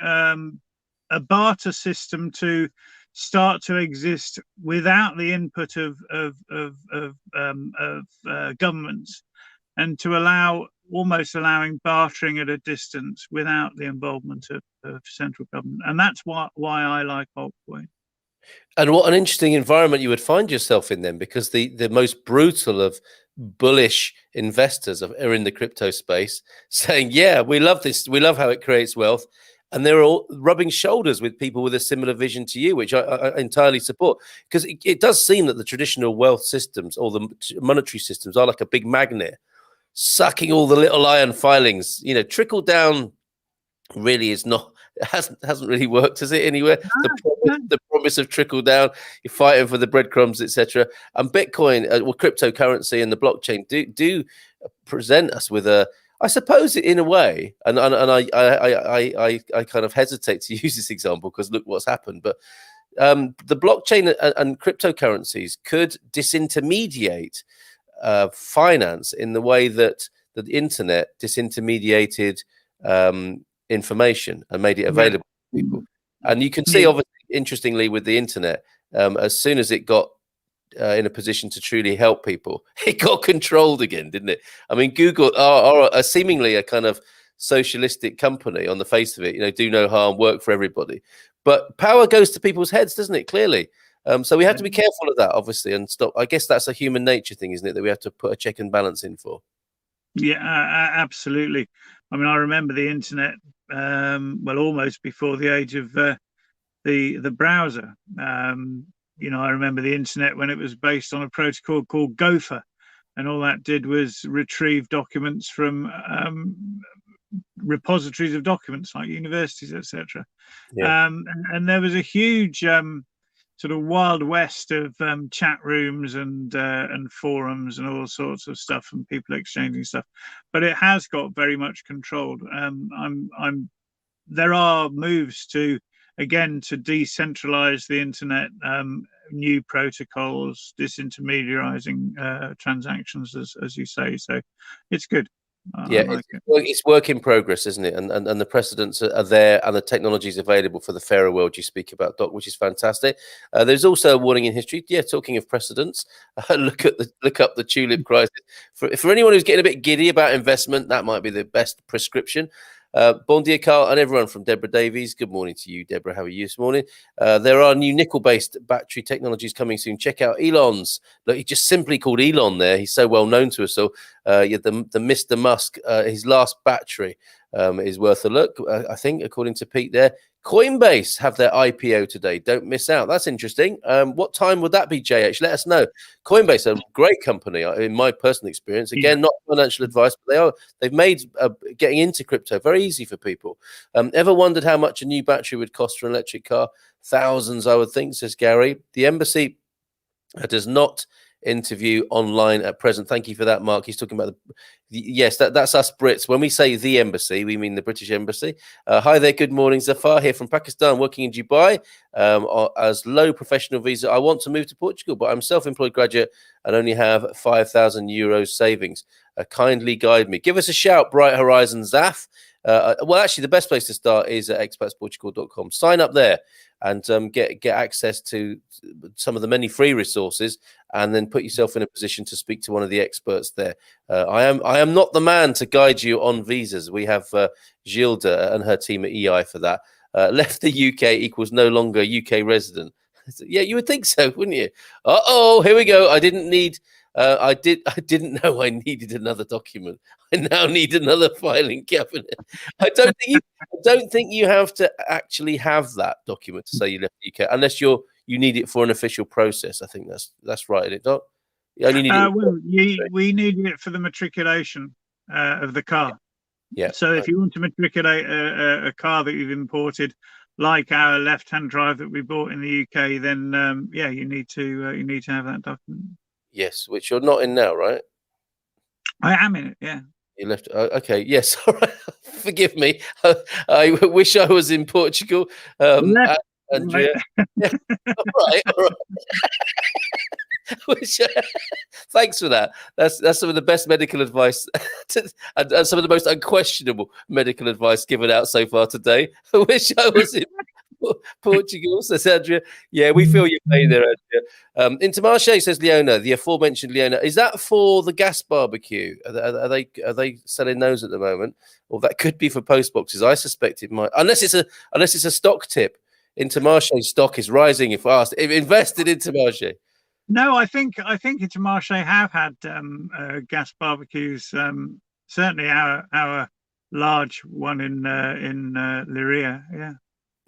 a barter system to start to exist without the input of governments, and to allowing bartering at a distance without the involvement of central government. And that's why I like altcoin. And what an interesting environment you would find yourself in then, because the most brutal of bullish investors are in the crypto space saying, yeah, we love this. We love how it creates wealth. And they're all rubbing shoulders with people with a similar vision to you, which I entirely support, because it does seem that the traditional wealth systems or the monetary systems are like a big magnet, sucking all the little iron filings. Trickle down really is not, hasn't really worked, has it, anywhere? The promise of trickle down, you're fighting for the breadcrumbs, etc. And Bitcoin, cryptocurrency and the blockchain do present us with a, I suppose, in a way, and I kind of hesitate to use this example because look what's happened, but the blockchain and cryptocurrencies could disintermediate finance in the way that the internet disintermediated information and made it available to people. And you can see, obviously, interestingly, with the internet, as soon as it got in a position to truly help people, it got controlled again, didn't it? I mean, Google are seemingly a kind of socialistic company on the face of it, do no harm, work for everybody. But power goes to people's heads, doesn't it? Clearly. So we have to be careful of that, obviously, and stop. I guess that's a human nature thing, isn't it? That we have to put a check and balance in for. Yeah, absolutely. I mean, I remember the internet, well, almost before the age of the browser. I remember the internet when it was based on a protocol called Gopher, and all that did was retrieve documents from repositories of documents like universities, etc. Yeah. And there was a huge sort of wild west of chat rooms and forums and all sorts of stuff, and people exchanging stuff. But it has got very much controlled. There are moves to decentralize the internet, new protocols, disintermediarizing transactions, as you say. So it's good. It's work in progress, isn't it? And the precedents are there, and the technology is available for the fairer world you speak about, Doc, which is fantastic. There's also a warning in history. Yeah, talking of precedents, look up the tulip crisis. For anyone who's getting a bit giddy about investment, that might be the best prescription. Bon dia, Carl, and everyone from Deborah Davies. Good morning to you, Deborah. How are you this morning? There are new nickel-based battery technologies coming soon. Check out Elon's. Look, he just simply called Elon there. He's so well known to us. So the Mr. Musk, his last battery is worth a look, I think, according to Pete there. Coinbase have their IPO today. Don't miss out. That's interesting. What time would that be, JH? Let us know. Coinbase, a great company, in my personal experience. Again, not financial advice, but they've made getting into crypto very easy for people. Ever wondered how much a new battery would cost for an electric car? Thousands, I would think, says Gary. The embassy does not interview online at present. Thank you for that, Mark. He's talking about yes, that's us Brits. When we say the embassy, we mean the British Embassy. Hi there, good morning. Zafar here from Pakistan, working in Dubai as low professional visa. I want to move to Portugal, but I'm self-employed graduate and only have 5,000 euros savings. Kindly guide me. Give us a shout, Bright Horizon Zaf. Well, actually, the best place to start is at expatsportugal.com. Sign up there and get access to some of the many free resources, and then put yourself in a position to speak to one of the experts there. I am not the man to guide you on visas. We have Gilda and her team at EI for that. Left the UK equals no longer UK resident. Yeah, you would think so, wouldn't you? Here we go. I didn't know I needed another document. I now need another filing cabinet. I don't think you have to actually have that document to say you left the UK, unless you need it for an official process. I think that's right, isn't it, Doc? You only need we needed it for the matriculation of the car. Yeah. So if you want to matriculate a car that you've imported, like our left-hand drive that we bought in the UK, then you need to have that document. Yes, which you're not in now, right? I am in it, yeah. You left. Okay, yes. All right. Forgive me. I wish I was in Portugal. Andrea. Yeah. All right. Thanks for that. That's some of the best medical advice and some of the most unquestionable medical advice given out so far today. I wish I was in Portugal, says Andrea. Yeah, we feel your pain there, Andrea. Intermarché, says Leona, the aforementioned Leona. Is that for the gas barbecue? Are they selling those at the moment? Or that could be for post boxes. I suspect it might, unless it's a stock tip. Intermarché stock is rising fast. Invest in Intermarché. No, I think Intermarché have had gas barbecues. Certainly our large one in Leiria. Yeah.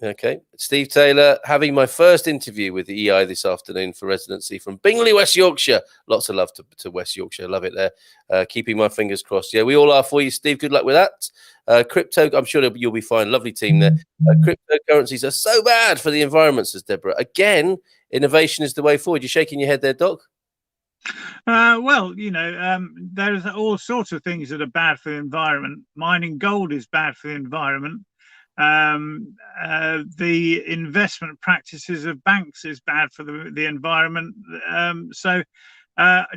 Okay. Steve Taylor, having my first interview with the EI this afternoon for residency from Bingley, West Yorkshire. Lots of love to West Yorkshire. Love it there. Keeping my fingers crossed. Yeah, we all are for you, Steve. Good luck with that. Crypto, I'm sure you'll be fine. Lovely team there. Cryptocurrencies are so bad for the environment, says Deborah. Again, innovation is the way forward. You're shaking your head there, Doc? Well, there's all sorts of things that are bad for the environment. Mining gold is bad for the environment. The investment practices of banks is bad for the environment. So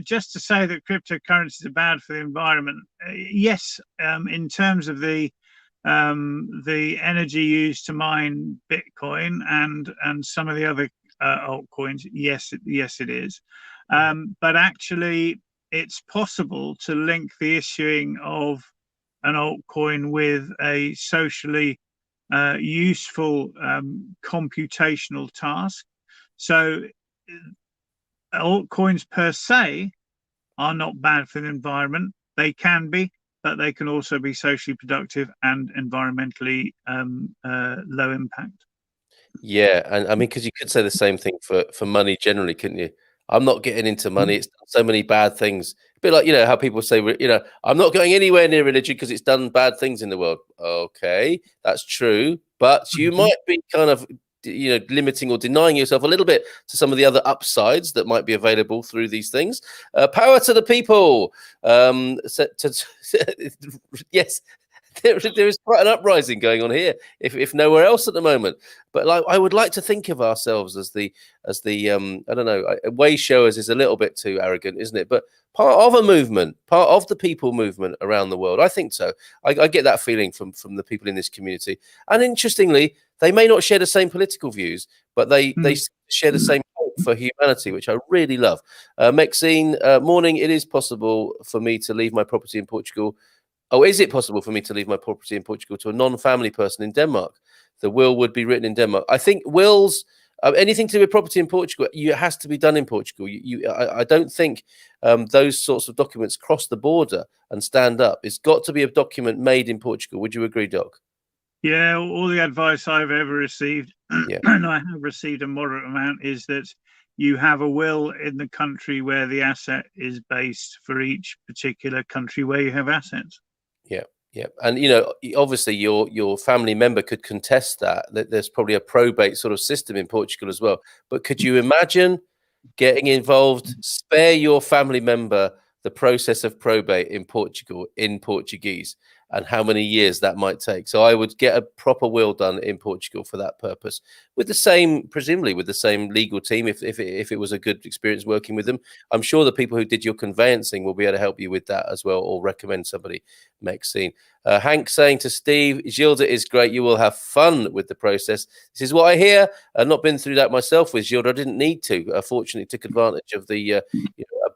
just to say that cryptocurrencies are bad for the environment, yes, in terms of the the energy used to mine Bitcoin and some of the other altcoins. Yes, it is. But actually, it's possible to link the issuing of an altcoin with a socially useful computational task. So altcoins per se are not bad for the environment. They can be, but they can also be socially productive and environmentally low impact. Yeah, and I mean, because you could say the same thing for money generally, couldn't you? I'm not getting into money. It's done so many bad things. A bit like, you know, how people say, you know, I'm not going anywhere near religion because it's done bad things in the world. Okay, that's true, but you might be kind of, you know, limiting or denying yourself a little bit to some of the other upsides that might be available through these things. Power to the people. Yes. There is quite an uprising going on here, if nowhere else at the moment. But like, I would like to think of ourselves as the I don't know, way showers is a little bit too arrogant, isn't it? But part of a movement, part of the people movement around the world. I think so. I get that feeling from the people in this community. And interestingly, they may not share the same political views, but they share the same hope for humanity, which I really love. Maxine, morning. It is possible for me to leave my property in Portugal. Oh, is it possible for me to leave my property in Portugal to a non-family person in Denmark? The will would be written in Denmark. I think wills, anything to do with property in Portugal, it has to be done in Portugal. I don't think those sorts of documents cross the border and stand up. It's got to be a document made in Portugal. Would you agree, Doc? Yeah, all the advice I've ever received, and I have received a moderate amount, is that you have a will in the country where the asset is based for each particular country where you have assets. Yeah, and you know, obviously, your family member could contest that. There's probably a probate sort of system in Portugal as well. But could you imagine getting involved? Spare your family member the process of probate in Portugal in Portuguese, and how many years that might take. So I would get a proper will done in Portugal for that purpose, with the same, presumably with the same legal team. If it was a good experience working with them, I'm sure the people who did your conveyancing will be able to help you with that as well, or recommend somebody. Maxine, Hank saying to Steve, Gilda is great. You will have fun with the process. This is what I hear. I've not been through that myself with Gilda. I didn't need to. Fortunately, took advantage of the a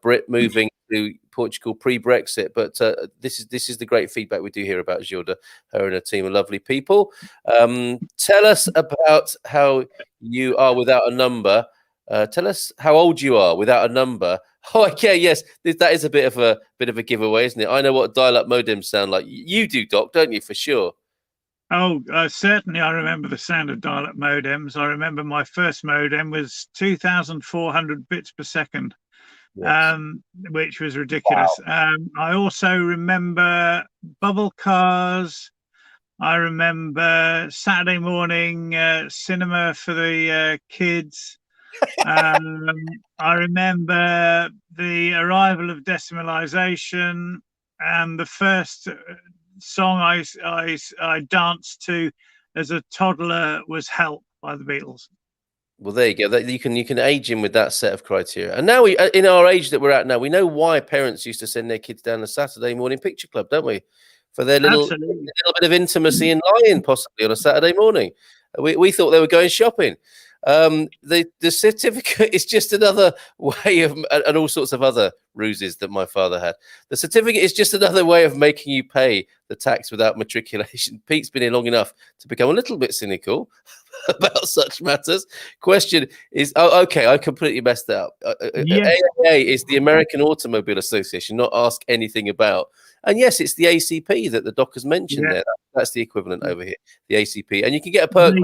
Brit moving to Portugal pre-Brexit, but this is the great feedback we do hear about Gilda. Her and her team are lovely people. Tell us about how you are without a number. Tell us how old you are without a number. Oh, okay, yes, that is a bit of a giveaway, isn't it? I know what dial-up modems sound like. You do, Doc, don't you? For sure. Oh, certainly. I remember the sound of dial-up modems. I remember my first modem was 2,400 bits per second. Yes. Which was ridiculous. Wow. I also remember bubble cars. I remember Saturday morning cinema for the kids. I remember the arrival of decimalization, and the first song I danced to as a toddler was "Help" by the Beatles. Well, there you go. You can age in with that set of criteria. And now we, in our age that we're at now, we know why parents used to send their kids down a Saturday morning picture club, don't we? For their little bit of intimacy and lying, possibly on a Saturday morning. We thought they were going shopping. The certificate is just another way of, and all sorts of other ruses that my father had. The certificate is just another way of making you pay the tax without matriculation. Pete's been here long enough to become a little bit cynical about such matters. Question is, okay, I completely messed that up. AAA is the American Automobile Association, not ask anything about. And yes, it's the ACP that the doc has mentioned there. That's the equivalent over here, the ACP. And you can get a perk.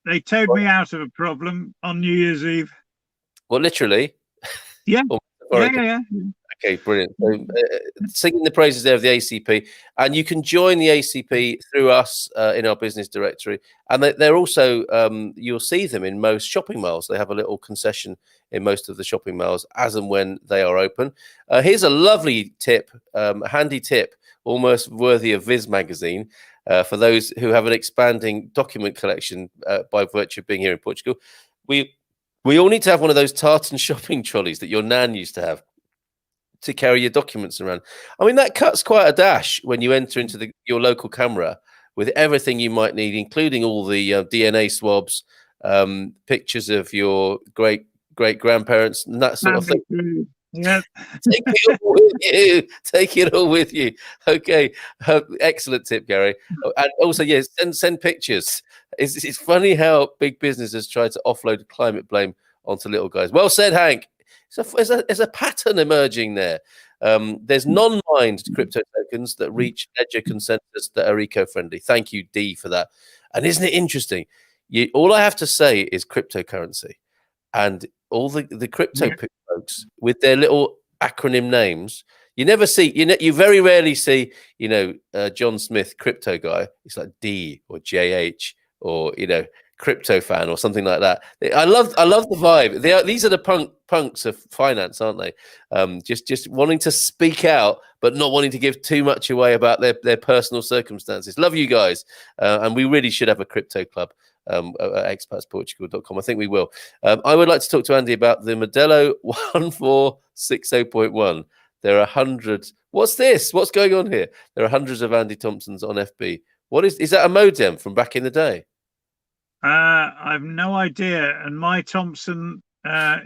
They towed me out of a problem on New Year's Eve. Well, literally. Yeah. Yeah. Okay, brilliant. So, singing the praises there of the ACP, and you can join the ACP through us in our business directory. And they're also, you'll see them in most shopping malls. They have a little concession in most of the shopping malls as and when they are open. Here's a lovely tip, a handy tip, almost worthy of Viz magazine. For those who have an expanding document collection by virtue of being here in Portugal, we all need to have one of those tartan shopping trolleys that your nan used to have to carry your documents around. I mean, that cuts quite a dash when you enter into your local camera with everything you might need, including all the DNA swabs, pictures of your great grandparents, and that sort of thing. Yeah. Take it all with you. Take it all with you. Okay. Excellent tip, Gary. And also, yes, send pictures. It's funny how big business has tried to offload climate blame onto little guys. Well said, Hank. There's a pattern emerging there. There's non-mined crypto tokens that reach ledger consensus that are eco-friendly. Thank you, D, for that. And isn't it interesting? All I have to say is cryptocurrency, and all the crypto folks with their little acronym names. You never see, you very rarely see, John Smith, crypto guy. It's like D or JH or, crypto fan or something like that. I love the vibe. These are the punks of finance, aren't they? Just wanting to speak out, but not wanting to give too much away about their personal circumstances. Love you guys. And we really should have a crypto club. At expatsportugal.com. I think we will. I would like to talk to Andy about the Modelo 1460.1. There are hundreds. What's this? What's going on here? There are hundreds of Andy Thompsons on FB. What is that a modem from back in the day? I've no idea. And my Thomson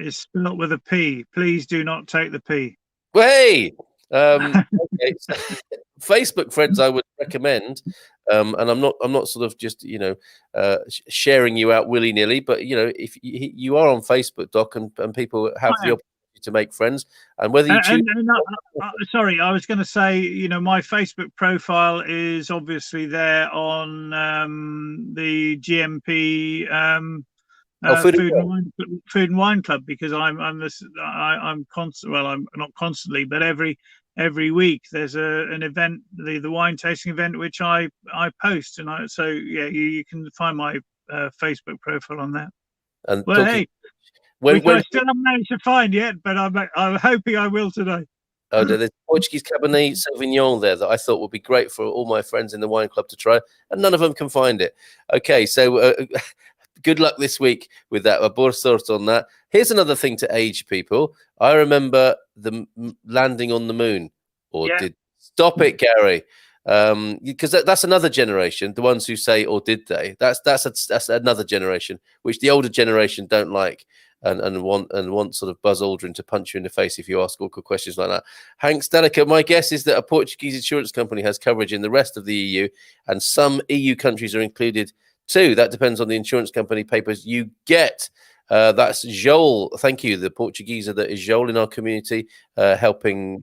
is spelled with a P. Please do not take the P. Hey! Okay. Facebook friends, I would recommend, and I'm not sort of just sharing you out willy nilly, but if you are on Facebook, Doc, and people have the opportunity to make friends, and whether you choose. Sorry, I was going to say, my Facebook profile is obviously there on the GMP Food and Wine Club, because I'm constant. Well, I'm not constantly, but every week there's an event, the wine tasting event, which I post, and you can find my Facebook profile on that. And hey, which I still haven't managed to find yet, but I'm hoping I will today. Oh, there's Portuguese Cabernet Sauvignon there that I thought would be great for all my friends in the wine club to try, and none of them can find it. Okay, so good luck this week with that. Boa sorte on that. Here's another thing to age people. I remember the landing on the moon, stop it, Gary, because that's another generation. The ones who say, or did they? That's another generation, which the older generation don't like. And want sort of Buzz Aldrin to punch you in the face if you ask awkward questions like that. Hank Stanica, my guess is that a Portuguese insurance company has coverage in the rest of the EU, and some EU countries are included too. That depends on the insurance company papers you get. That's Joel. Thank you. The Portuguese that is Joel in our community, helping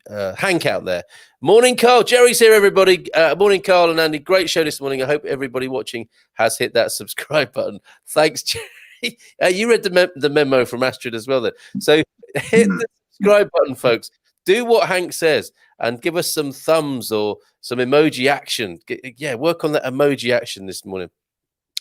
Hank out there. Morning, Carl. Jerry's here, everybody. Morning, Carl and Andy. Great show this morning. I hope everybody watching has hit that subscribe button. Thanks, Jerry. You read the memo from Astrid as well then. So hit the subscribe button, folks. Do what Hank says and give us some thumbs or some emoji action. Work on that emoji action this morning.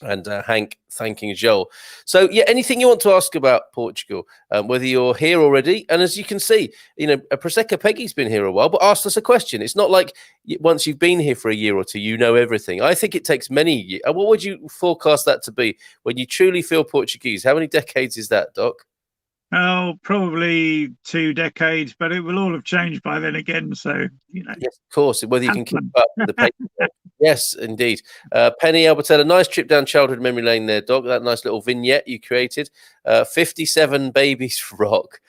And Hank thanking Joel. So anything you want to ask about Portugal, whether you're here already, and as you can see, Prosecco Peggy's been here a while, but asked us a question. It's not like once you've been here for a year or two, you know everything. I think it takes many years. What would you forecast that to be when you truly feel Portuguese? How many decades is that, Doc? Oh, probably 2 decades, but it will all have changed by then again. So, Yes, of course. Whether you can keep up with the paper. Yes, indeed. Penny Albertella, nice trip down childhood memory lane there, Doc. That nice little vignette you created. 57 babies rock.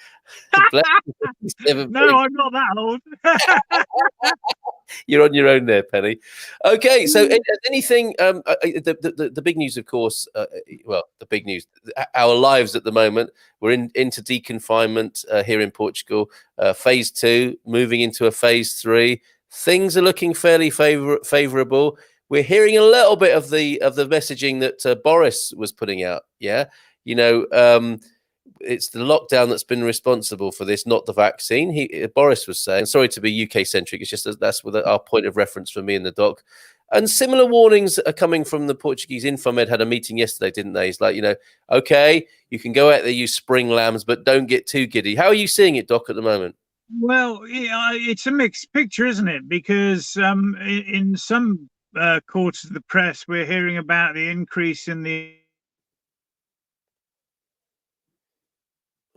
No, I'm not that old. You're on your own there, Penny. Okay, so anything, the big news, of course, the big news, our lives at the moment, we're into deconfinement here in Portugal, phase 2, moving into a phase 3. Things are looking fairly favourable. We're hearing a little bit of the messaging that Boris was putting out. Yeah, it's the lockdown that's been responsible for this, not the vaccine. Boris was saying, sorry to be UK centric, it's just that's our point of reference for me and the doc. And similar warnings are coming from the Portuguese. Infomed had a meeting yesterday, didn't they? It's like, okay, you can go out there, use spring lambs, but don't get too giddy. How are you seeing it, Doc, at the moment? Well, it's a mixed picture, isn't it? Because in some quarters of the press, we're hearing about the increase in the...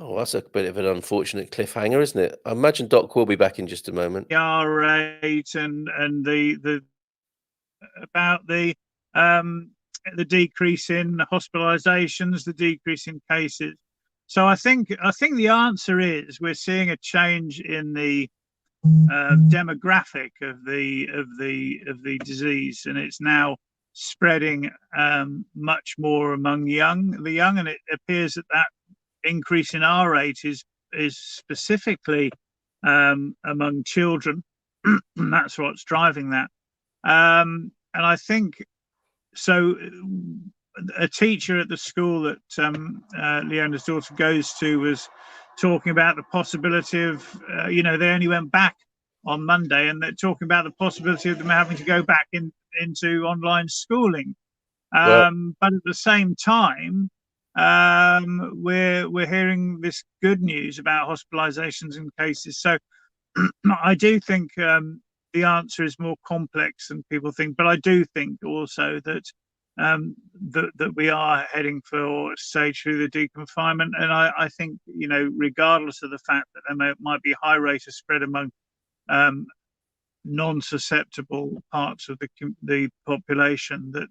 Oh, that's a bit of an unfortunate cliffhanger, isn't it? I imagine Doc will be back in just a moment. R rate and the about the decrease in hospitalizations, the decrease in cases. So I think the answer is we're seeing a change in the demographic of the disease, and it's now spreading much more among the young, and it appears that increase in R rate is specifically among children. And that's what's driving that. And I think so. A teacher at the school that Leona's daughter goes to was talking about the possibility of, they only went back on Monday, and they're talking about the possibility of them having to go back into online schooling. But at the same time, we're hearing this good news about hospitalizations and cases. So I do think the answer is more complex than people think, but I do think also that that we are heading for stage 2 of the deconfinement, and I think regardless of the fact that there might be a high rate of spread among non-susceptible parts of the population, that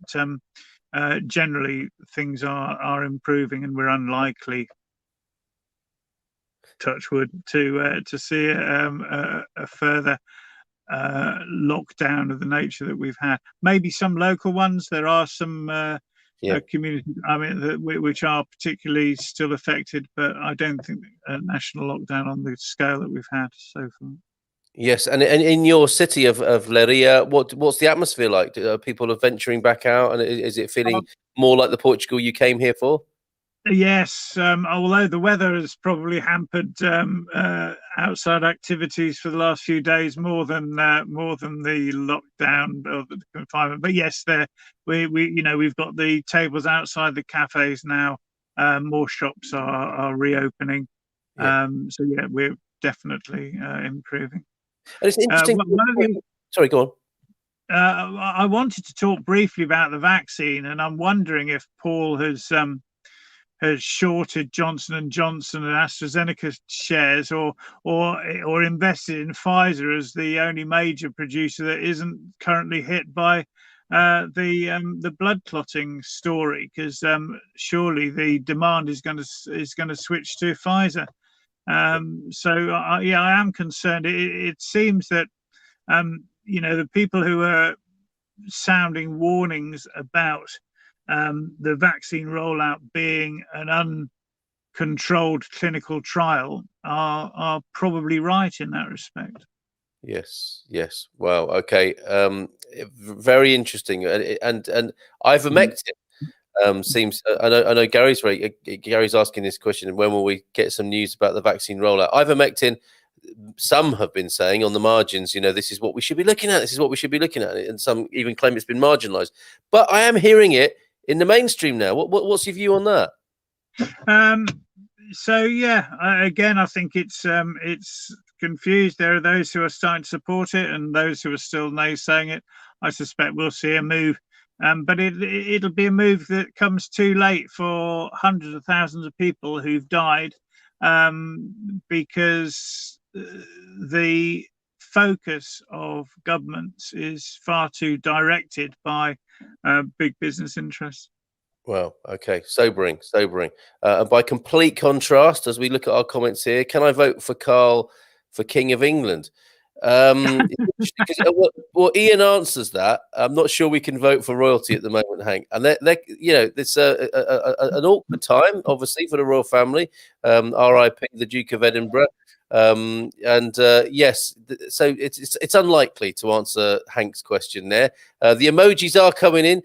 generally things are improving, and we're unlikely, touch wood, to see a further lockdown of the nature that we've had. Maybe some local ones. There are some communities, which are particularly still affected, but I don't think a national lockdown on the scale that we've had so far. Yes, and in your city of Leiria, what's the atmosphere like? People are venturing back out, and is it feeling more like the Portugal you came here for? Yes, although the weather has probably hampered outside activities for the last few days more than the lockdown or the confinement. But yes, we've got the tables outside the cafes now. More shops are reopening. So yeah, we're definitely improving. And it's interesting. Sorry, go on. I wanted to talk briefly about the vaccine, and I'm wondering if Paul has shorted Johnson & Johnson and AstraZeneca shares, or invested in Pfizer as the only major producer that isn't currently hit by the blood clotting story, because surely the demand is going to switch to Pfizer. So I am concerned. It seems that the people who are sounding warnings about the vaccine rollout being an uncontrolled clinical trial are probably right in that respect. Yes. Wow. Okay. Very interesting. And ivermectin seems. I know Gary's asking this question. When will we get some news about the vaccine rollout? Ivermectin. Some have been saying on the margins, this is what we should be looking at. This is what we should be looking at, and some even claim it's been marginalised. But I am hearing it in the mainstream now. What's your view on that? So yeah, again, I think it's confused. There are those who are starting to support it and those who are still naysaying it. I suspect we'll see a move, but it'll be a move that comes too late for hundreds of thousands of people who've died, because the focus of governments is far too directed by big business interests. Well, okay, sobering. And by complete contrast, as we look at our comments here, can I vote for Carl for King of England? Well, Ian answers that. I'm not sure we can vote for royalty at the moment, Hank. And it's an awkward time, obviously, for the royal family. R.I.P. the Duke of Edinburgh. Yes, so it's unlikely to answer Hank's question there. The emojis are coming in.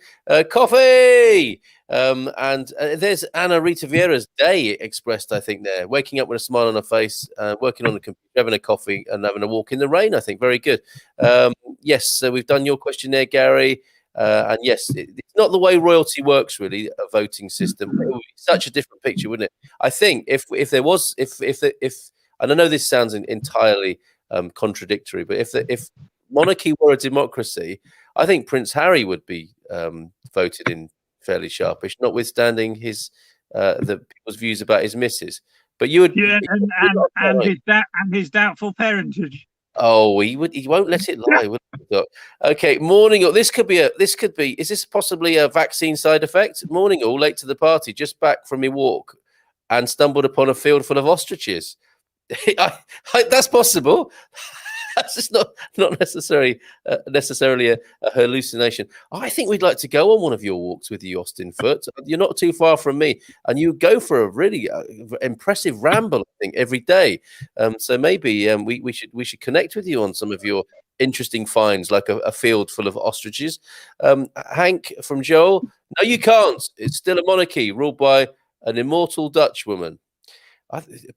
Coffee. And there's Anna Rita Vieira's day expressed, I think, there. Waking up with a smile on her face, working on the computer, having a coffee and having a walk in the rain, I think. Very good. Yes, so we've done your question there, Gary. And yes, it's not the way royalty works, really, a voting system. It would be such a different picture, wouldn't it? I think if and I know this sounds entirely contradictory, but if monarchy were a democracy, I think Prince Harry would be voted in fairly sharpish, notwithstanding his the people's views about his missus. But you would, and his doubtful parentage. Oh, he won't let it lie, would he, Doc? Okay, morning all. This could be, is this possibly a vaccine side effect? Morning all, late to the party, just back from my walk and stumbled upon a field full of ostriches. That's possible. That's just not necessarily a hallucination. I think we'd like to go on one of your walks with you, Austin Foote. You're not too far from me, and you go for a really impressive ramble, I think, every day. So maybe we should connect with you on some of your interesting finds, like a field full of ostriches. Hank from Joel, no, you can't. It's still a monarchy ruled by an immortal Dutch woman.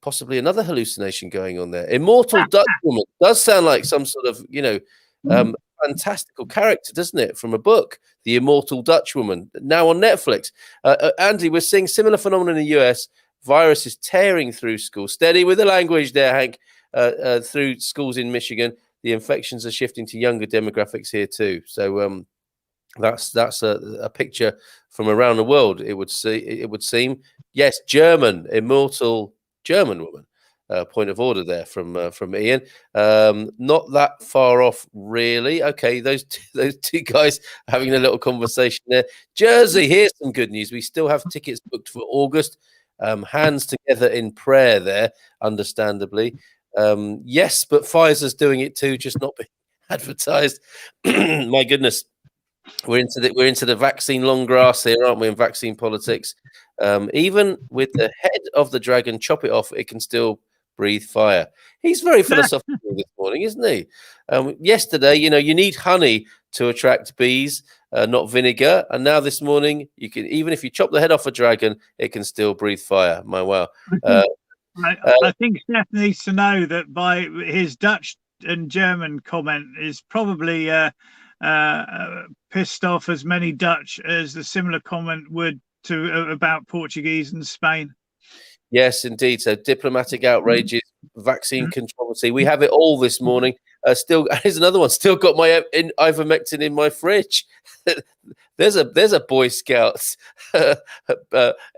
Possibly another hallucination going on there. Immortal Dutch woman does sound like some sort of, fantastical character, doesn't it? From a book, The Immortal Dutch Woman, now on Netflix. Andy, we're seeing similar phenomena in the US. Virus is tearing through schools. Steady with the language there, Hank. Through schools in Michigan, the infections are shifting to younger demographics here too. So that's a picture from around the world. It would seem. Yes, immortal German woman. Point of order there from Ian. Not that far off, really. Okay, those two guys having a little conversation there. Jersey, here's some good news. We still have tickets booked for August. Hands together in prayer there, understandably. Yes, but Pfizer's doing it too, just not being advertised. My goodness. We're into the vaccine long grass here, aren't we? In vaccine politics, even with the head of the dragon, chop it off, it can still breathe fire. He's very philosophical this morning, isn't he? Yesterday, you need honey to attract bees, not vinegar. And now this morning, you can, even if you chop the head off a dragon, it can still breathe fire. My wow. I think Steph needs to know that by his Dutch and German comment is probably pissed off as many Dutch as the similar comment would about Portuguese and Spain. Yes, indeed. So diplomatic outrages, vaccine controversy. We have it all this morning. Still, here's another one. Still got my ivermectin in my fridge. There's a Boy Scouts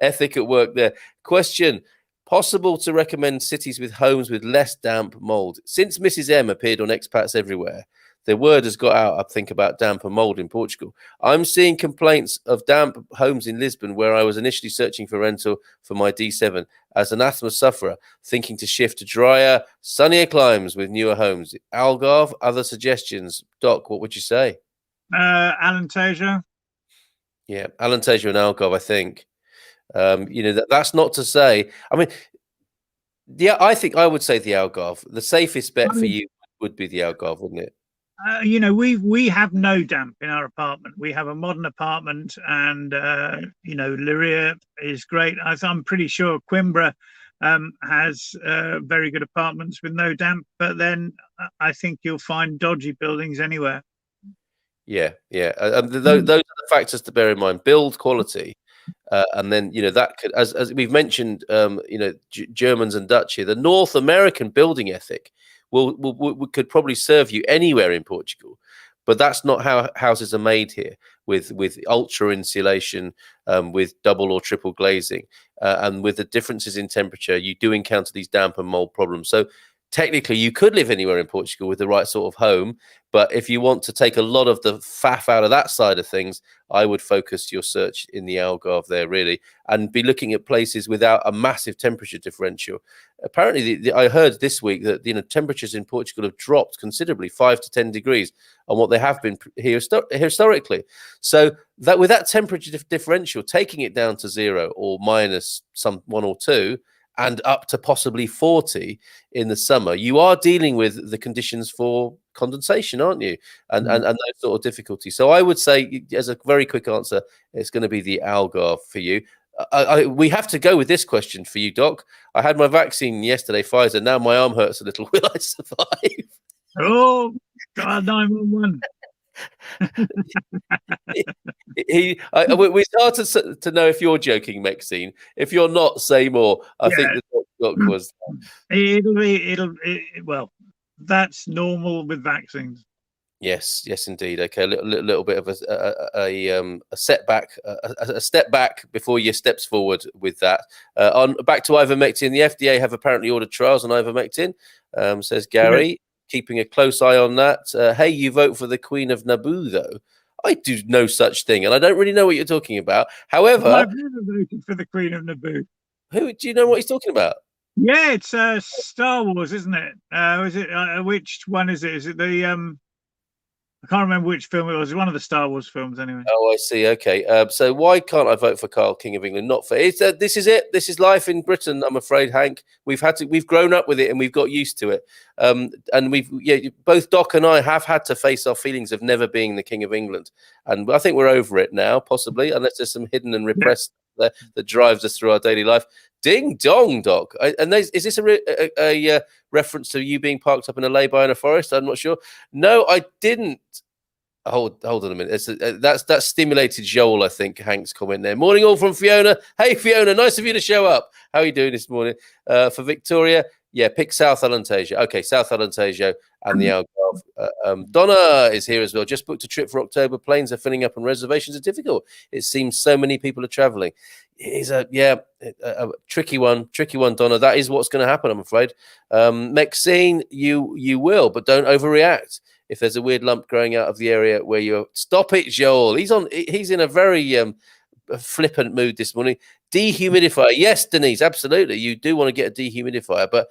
ethic at work there. Question: possible to recommend cities with homes with less damp mold? Since Mrs. M appeared on Expats Everywhere, the word has got out, I think, about damp and mold in Portugal. I'm seeing complaints of damp homes in Lisbon, where I was initially searching for rental for my D7 as an asthma sufferer, thinking to shift to drier, sunnier climes with newer homes. Algarve, other suggestions? Doc, what would you say? Alentejo. Yeah, Alentejo and Algarve, I think. That's not to say. I mean, I think I would say the Algarve. The safest bet for you would be the Algarve, wouldn't it? We have no damp in our apartment. We have a modern apartment, and Leiria is great. I'm pretty sure Coimbra has very good apartments with no damp, but then I think you'll find dodgy buildings anywhere. Yeah. And those are the factors to bear in mind. Build quality. And then, that could, as we've mentioned, Germans and Dutch here, the North American building ethic could probably serve you anywhere in Portugal, but that's not how houses are made here, with ultra insulation, with double or triple glazing, and with the differences in temperature. You do encounter these damp and mold problems. So technically, you could live anywhere in Portugal with the right sort of home. But if you want to take a lot of the faff out of that side of things, I would focus your search in the Algarve there, really, and be looking at places without a massive temperature differential. Apparently, I heard this week that temperatures in Portugal have dropped considerably, 5 to 10 degrees, on what they have been here historically. So that with that temperature differential, taking it down to 0 or minus some 1 or 2, and up to possibly 40 in the summer, you are dealing with the conditions for condensation, aren't you? And those sort of difficulties. So I would say, as a very quick answer, it's going to be the Algarve for you. We have to go with this question for you, Doc. I had my vaccine yesterday, Pfizer. Now my arm hurts a little. Will I survive? Oh, God, 911. We started to know if you're joking, Maxine. If you're not, say more. I think the doc was. Well, that's normal with vaccines. Yes, indeed. Okay, a little bit of a setback, a step back before your steps forward with that. Back to ivermectin. The FDA have apparently ordered trials on ivermectin. Says Gary. keeping a close eye on that. Hey, you vote for the Queen of Naboo, though. I do no such thing, and I don't really know what you're talking about. However, I've never voted for the Queen of Naboo. who do you know what he's talking about? Yeah, it's Star Wars, isn't it? Is it which one is it? Is it the I can't remember which film it was. One of the Star Wars films, anyway. Oh, I see. Okay. So why can't I vote for Carl, King of England? Not for it. This is it. This is life in Britain. I'm afraid, Hank. We've grown up with it and we've got used to it. And both Doc and I have had to face our feelings of never being the King of England. And I think we're over it now, possibly, unless there's some hidden and repressed that drives us through our daily life. Ding dong, Doc. Is this a reference to you being parked up in a lay-by in a forest? I'm not sure. No, I didn't. Hold on a minute. That's stimulated Joel, I think, Hank's comment there. Morning all from Fiona. Hey, Fiona, nice of you to show up. How are you doing this morning? For Victoria, pick South Alentejo. Okay, South Alentejo and the Algarve. Donna is here as well. Just booked a trip for October. Planes are filling up and reservations are difficult. It seems so many people are traveling. It is a tricky one, Donna. That is what's going to happen, I'm afraid. Maxine, you will, but don't overreact. If there's a weird lump growing out of the area where you're, stop it, Joel. He's in a very flippant mood this morning. Dehumidifier, yes, Denise, absolutely. You do want to get a dehumidifier, but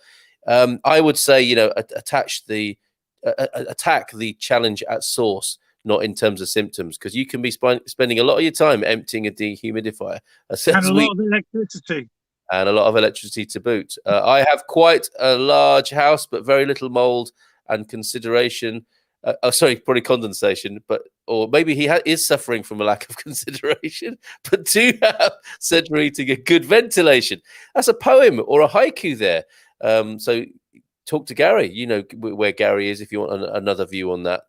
I would say attack the challenge at source, not in terms of symptoms, because you can be spending a lot of your time emptying a dehumidifier, and a lot of electricity. And a lot of electricity to boot. I have quite a large house, but very little mold and consideration. Probably condensation, or maybe he is suffering from a lack of consideration, but do have central heating and good ventilation. That's a poem or a haiku there. So talk to Gary. You know where Gary is if you want another view on that,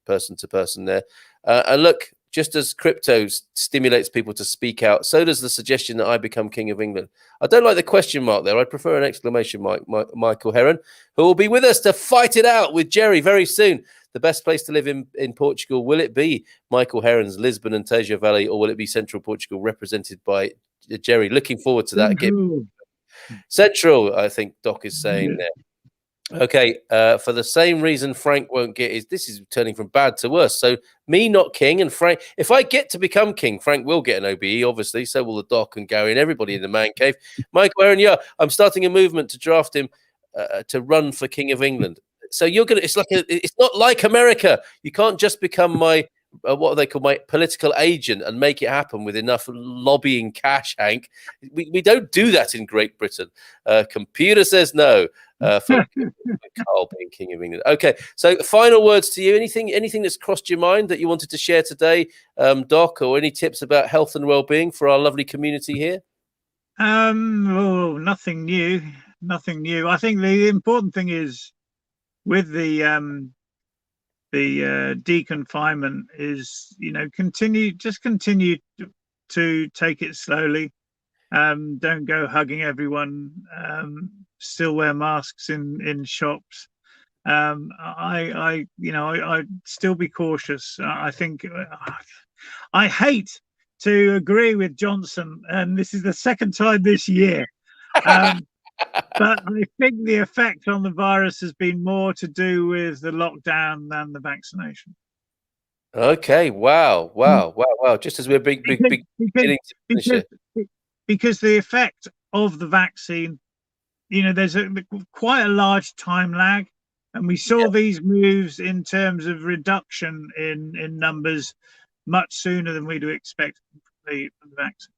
person to person there. And look, just as crypto stimulates people to speak out, so does the suggestion that I become King of England. I don't like the question mark there. I'd prefer an exclamation mark, Michael Heron, who will be with us to fight it out with Jerry very soon. The best place to live in Portugal, will it be Michael Heron's Lisbon and Tejo Valley, or will it be Central Portugal represented by Jerry? Looking forward to that game. Central, I think Doc is saying there. Okay, for the same reason Frank won't get this is turning from bad to worse. So me not king and Frank, if I get to become king, Frank will get an OBE, obviously. So will the Doc and Gary and everybody in the man cave. Michael Heron, I'm starting a movement to draft him to run for King of England. So you're gonna. It's not like America. You can't just become my what do they call my political agent and make it happen with enough lobbying cash, Hank. We don't do that in Great Britain. Computer says no. For Carl being King of England. Okay, so final words to you. Anything that's crossed your mind that you wanted to share today, Doc, or any tips about health and well-being for our lovely community here? Nothing new. I think the important thing is, with the deconfinement is, continue to take it slowly. Don't go hugging everyone. Still wear masks in shops. I still be cautious. I think I hate to agree with Johnson, and this is the second time this year. But I think the effect on the virus has been more to do with the lockdown than the vaccination. Okay. Wow. Just as we're beginning to finish it. Because the effect of the vaccine, there's quite a large time lag, and we saw these moves in terms of reduction in numbers much sooner than we'd expect from the vaccine.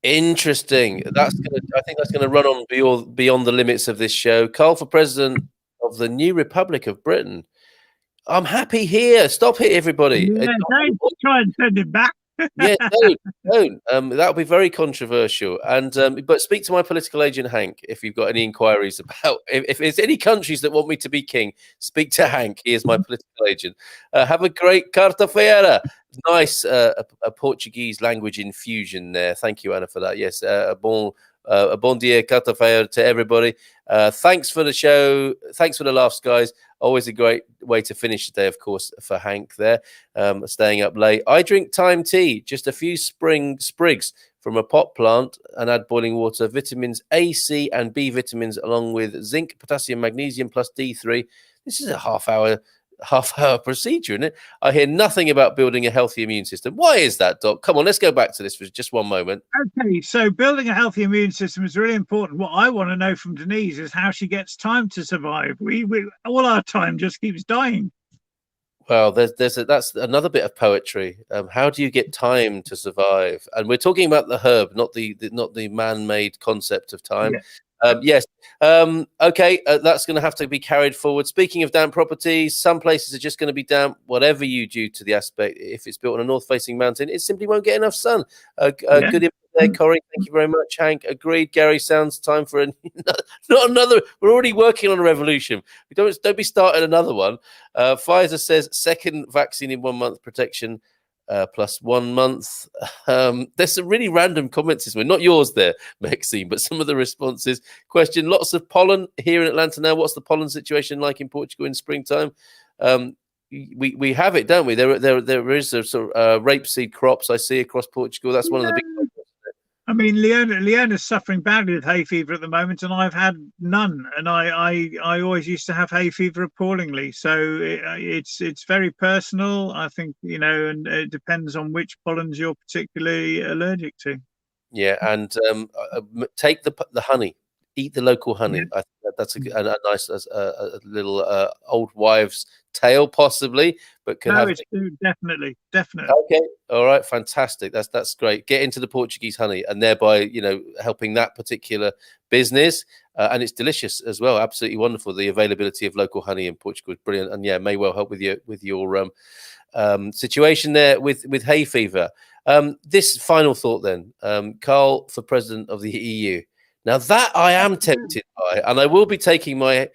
Interesting. I think that's gonna run on beyond the limits of this show. Carl for president of the new Republic of Britain. I'm happy here. Stop it, everybody. Yeah, don't try and send him back. Yeah, don't. That would be very controversial. And but speak to my political agent Hank if you've got any inquiries about if there's any countries that want me to be king. Speak to Hank. He is my political agent. Have a great quarta-feira. Nice a Portuguese language infusion there. Thank you, Anna, for that. Yes, a bon dia quarta-feira to everybody. Thanks for the show. Thanks for the laughs, guys. Always a great way to finish the day, of course, for Hank there, staying up late. I drink thyme tea, just a few sprigs from a pot plant, and add boiling water, vitamins A, C, and B vitamins, along with zinc, potassium, magnesium, plus D3. This is a half-hour procedure, isn't it? I hear nothing about building a healthy immune system. Why is that, Doc? Come on, let's go back to this for just one moment. Okay, so building a healthy immune system is really important. What I want to know from Denise is how she gets time to survive. We all our time just keeps dying. Well, that's another bit of poetry. How do you get time to survive? And we're talking about the herb, not the man-made concept of time. Yeah. Yes. Okay. That's going to have to be carried forward. Speaking of damp properties, some places are just going to be damp, whatever you do to the aspect. If it's built on a north-facing mountain, it simply won't get enough sun. Good input there, Corey. Thank you very much, Hank. Agreed. Gary, sounds time for not another. We're already working on a revolution. We don't be starting another one. Pfizer says second vaccine in 1 month protection. Plus 1 month. There's some really random comments this way. Not yours there, Maxine, but some of the responses. Question: lots of pollen here in Atlanta now. What's the pollen situation like in Portugal in springtime? We have it, don't we? There is a sort of rapeseed crops I see across Portugal. That's one of the big problems. I mean, Leona's suffering badly with hay fever at the moment, and I've had none. And I always used to have hay fever appallingly. So it's very personal, I think, and it depends on which pollens you're particularly allergic to. Yeah, and take the honey. Eat the local honey. Yeah. I think that's a nice a little old wives' tale, possibly, but definitely. Okay, all right, fantastic. That's great. Get into the Portuguese honey, and thereby, helping that particular business, and it's delicious as well. Absolutely wonderful. The availability of local honey in Portugal is brilliant, and yeah, may well help with your situation there with hay fever. This final thought, then, Carl for president of the EU. Now that I am tempted by, and I will be taking my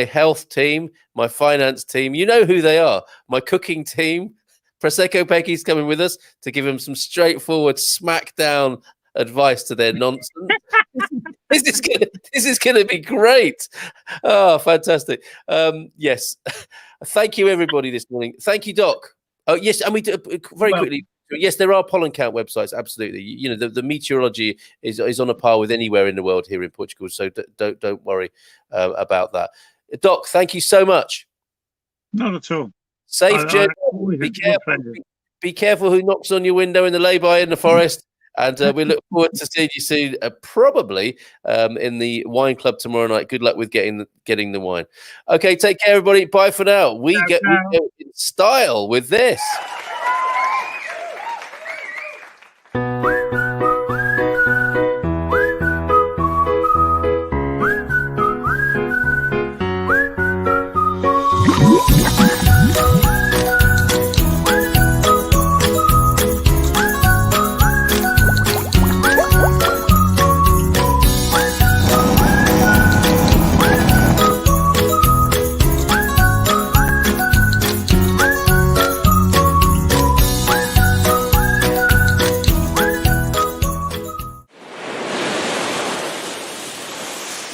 health team, my finance team. You know who they are. My cooking team. Prosecco Peggy's coming with us to give them some straightforward smackdown advice to their nonsense. This is gonna be great. Oh, fantastic. Yes. Thank you, everybody, this morning. Thank you, Doc. Oh, yes, and we do very quickly. Yes, there are pollen count websites. Absolutely, the meteorology is on a par with anywhere in the world here in Portugal. So don't worry about that. Doc, thank you so much. Not at all. Safe journey. Be careful who knocks on your window in the lay-by in the forest. And we look forward to seeing you soon, probably in the wine club tomorrow night. Good luck with getting the wine. Okay, take care, everybody. Bye for now. We go in style with this.